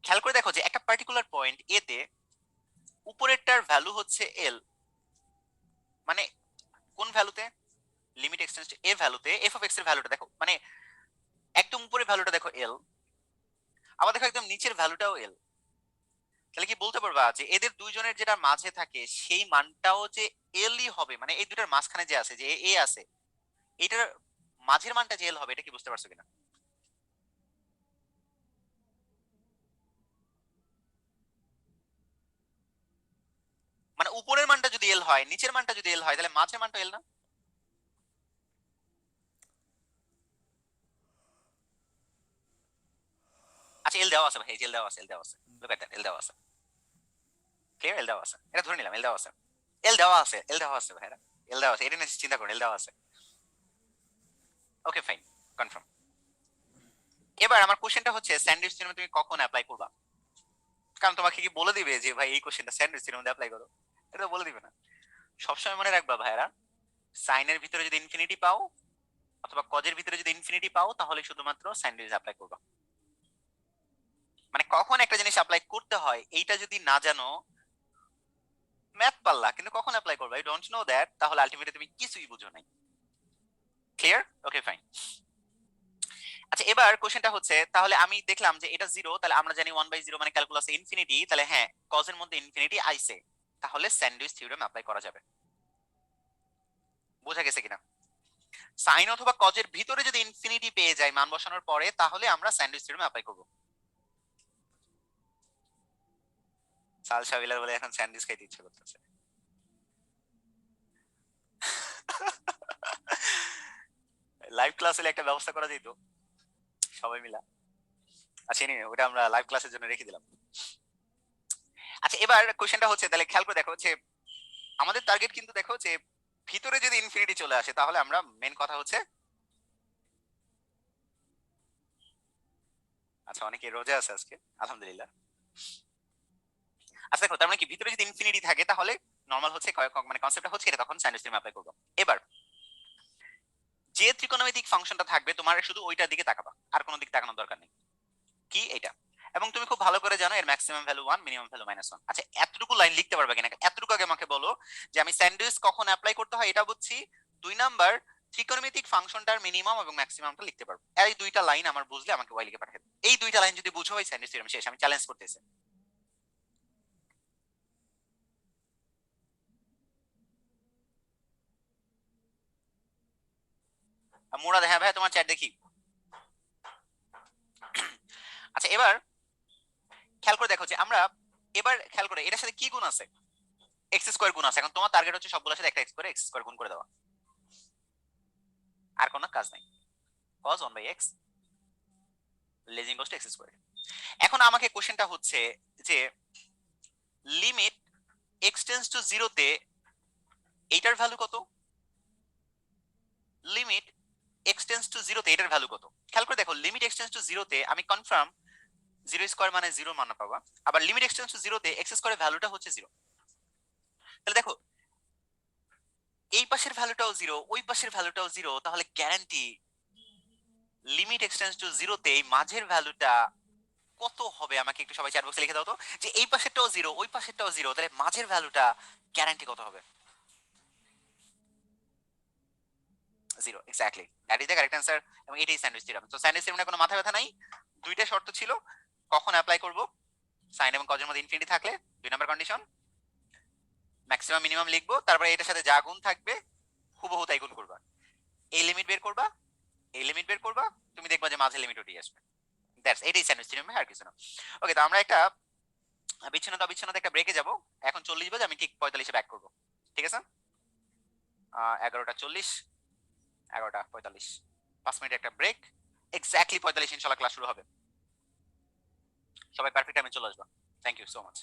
খেয়াল করে দেখো যে একটা পার্টিকুলার পয়েন্ট এ তে উপরেরটার ভ্যালু হচ্ছে এল, মানে কোন ভ্যালুতে, লিমিট এক্সটেন্স টু এ ভ্যালুতে এফ অফ এক্স এর ভ্যালুটা দেখো, মানে একদম উপরের ভ্যালুটা দেখো এল, আবার দেখো একদম নিচের ভ্যালুটাও এল। তাহলে কি বলতে পারবা যে এদের দুইজনের যেটা মাঝে থাকে সেই মানটাও যে এলই হবে, মানে এই দুটার মাঝখানে যে আছে, যে এ আছে, এটার মাঝের মানটা যে এল হবে, এটা কি বুঝতে পারছো কিনা? মানে উপরের মানটা যদি এল হয়, নিচের মানটা যদি এল হয়, তাহলে মাঝের মানটা এল না? আচ্ছা এল দেওয়া আছে ভাই, এল দেওয়া আছে, এল দেওয়া আছে, লুক এট দ্যাট, এল দেওয়া আছে, ক্লিয়ার, এল দেওয়া আছে, এটা ধরে নিলাম, এল দেওয়া আছে, এল দেওয়া আছে, এল দেওয়া আছে ভাইরা, এল দেওয়া আছে, এটা নিয়ে চিন্তা করুন, এল দেওয়া আছে। Okay fine, confirm. এবার আমার কোশ্চেনটা হচ্ছে স্যান্ডউইচ থিওরেম তুমি কখন অ্যাপ্লাই করবা? কারণ তোমাকে কি বলে দিবে যে ভাই এই কোশ্চেনটা স্যান্ডউইচ থিওরেম মধ্যে অ্যাপ্লাই করো? এটা তো বলে দিবে না। সবসময় মনে রাখবা ভাইরা, সাইনের ভিতরে যদি ইনফিনিটি পাও অথবা কজের ভিতরে যদি ইনফিনিটি পাও, তাহলে শুধুমাত্র স্যান্ডউইচ অ্যাপ্লাই করবা। মানে কখন একটা জিনিস অ্যাপ্লাই করতে হয় এইটা যদি না জানো, ম্যাথ পারলা কিন্তু কখন অ্যাপ্লাই করবা ইউ ডোন্ট নো দ্যাট, তাহলে আলটিমেটলি তুমি কিছুই বুঝো নাই। ক্লিয়ার? Okay fine. আচ্ছা এবার কোশ্চেনটা হচ্ছে, তাহলে আমি দেখলাম যে এটা জিরো, তাহলে আমরা জানি 1/0 মানে ক্যালকুলাসে ইনফিনিটি, তাহলে হ্যাঁ কজের মধ্যে ইনফিনিটি আইছে, তাহলে স্যান্ডউইচ থিওরেম অ্যাপ্লাই করা যাবে। বোঝা গেছে কিনা? সাইন অথবা কজের ভিতরে যদি ইনফিনিটি পেয়ে যায় মান বসানোর পরে, তাহলে আমরা স্যান্ডউইচ থিওরেম অ্যাপ্লাই করব। সাল সাবিলার বলে এখন স্যান্ডউইচ খাইতে ইচ্ছে করতেছে। লাইভ ক্লাস হলে একটা ব্যবস্থা করা যেত সবাই মিলা। আচ্ছা এনিওয়ে, ওটা আমরা লাইভ ক্লাসের জন্য রেখে দিলাম। আচ্ছা এবার কোশ্চেনটা হচ্ছে, তাহলে খেয়াল করে দেখো যে আমাদের টার্গেট কিন্তু দেখো যে ভিতরে যদি ইনফিনিটি চলে আসে, তাহলে আমরা মেন কথা হচ্ছে, আচ্ছা অনেকে রোজা আছে আজকে, আলহামদুলিল্লাহ। আচ্ছা দেখো, তার মানে কি ভিতরে যদি ইনফিনিটি থাকে, তাহলে নরমাল হচ্ছে মানে কনসেপ্টটা হচ্ছে এটা, তখন সাইন সিস্টেম অ্যাপ্লাই করব। এবার যে ত্রিকোণমিতিক ফাংশনটা থাকবে, তোমার শুধু ওইটার দিকে তাকাবা, আর কোনো দিকে তাকানোর দরকার নেই। কি এটা? এবং তুমি খুব ভালো করে জানো এর ম্যাক্সিমাম ভ্যালু 1, মিনিমাম ভ্যালু -1। আচ্ছা এতটুকু লাইন লিখতে পারবে কিনা, এতটুকু আগে আমাকে বলো যে আমি স্যান্ডউইচ কখন অ্যাপ্লাই করতে হয় এটা বুঝছি, 2 নাম্বার ত্রিকোণমিতিক ফাংশনটার মিনিমাম এবং ম্যাক্সিমামটা লিখতে পারবো। এই দুইটা লাইন আমার বুঝলে আমাকে ওয়াই লিখে পাঠাবে। এই দুইটা লাইন যদি বুঝো, ওই স্যান্ডউইচ থিওরেম শেষ, আমি চ্যালেঞ্জ করতেছি। মুরাদ, হ্যাঁ ভাই তোমার চ্যাট দেখি। আচ্ছা এবার খেয়াল করে দেখো যে আমরা, এবার খেয়াল করে এটার সাথে কি গুণ আছে, এক্স স্কোয়ার গুণ আছে। এখন তোমার টার্গেট হচ্ছে সবগুলোর সাথে একটা এক্স স্কোয়ার গুণ করে দেওয়া, আর কোনো কাজ নাই। cos 1/x leading goes to x square. এখন আমাকে কোশ্চেনটা হচ্ছে যে লিমিট এক্স টেন্স টু জিরোতে এইটার ভ্যালু কত, লিমিট এক্স টেন্স টু জিরোতে এটার ভ্যালু কত। খেয়াল করে দেখো, লিমিট এক্স টেন্স টু জিরোতে আমি কনফার্ম জিরো স্কোয়ার মানে জিরো মান পাবা, আবার লিমিট এক্স টেন্স টু জিরোতে এক্স স্কোয়ারের ভ্যালুটা হচ্ছে জিরো। তাহলে দেখো এই পাশের ভ্যালুটাও জিরো, ওই পাশের ভ্যালুটাও জিরো, তাহলে guarantee limit x tends two জিরোতে এই মাঝের ভ্যালুটা কত হবে? আমাকে একটু সবাই চ্যাট বক্সে লিখে দাও তো, যে এই পাশেরটাও জিরো, ওই পাশেরটাও জিরো, তাহলে মাঝের ভ্যালুটা গ্যারান্টি কত হবে? Zero, exactly, that is the correct answer. এবং এটাই স্যান্ডউইচ থিওরেম। তো স্যান্ডউইচ থিওরেমে কোনো মাথা ব্যথা নাই, দুইটা শর্ত ছিল কখন অ্যাপ্লাই করব, সাইন এবং কজের মধ্যে ইনফিনিটি থাকলে 2 নাম্বার কন্ডিশন, ম্যাক্সিমাম মিনিমাম লিখবো, তারপরে এটার সাথে যা গুণ থাকবে হুবহু তাই গুণ করবা, এই লিমিট বের করবা, এই লিমিট বের করবা, তুমি দেখবা যে মাঝে লিমিট উঠে আসবে। দ্যাটস, এটাই স্যান্ডউইচ থিওরেম, আর কিছু না। ওকে, তো আমরা একটা বিচ্ছিন্নতা অবিচ্ছিন্নতা একটা ব্রেকে যাব। এখন 40 বাজে, আমি ঠিক 45-এ ব্যাক করবো, ঠিক আছে? 11:40, 11:45, 5 মিনিট একটা ব্রেক, এক্স্যাক্টলি 45 ইনশাল্লাহ ক্লাস শুরু হবে। সবাই পারফেক্ট টাইমে চলে আসবা। Thank you so much.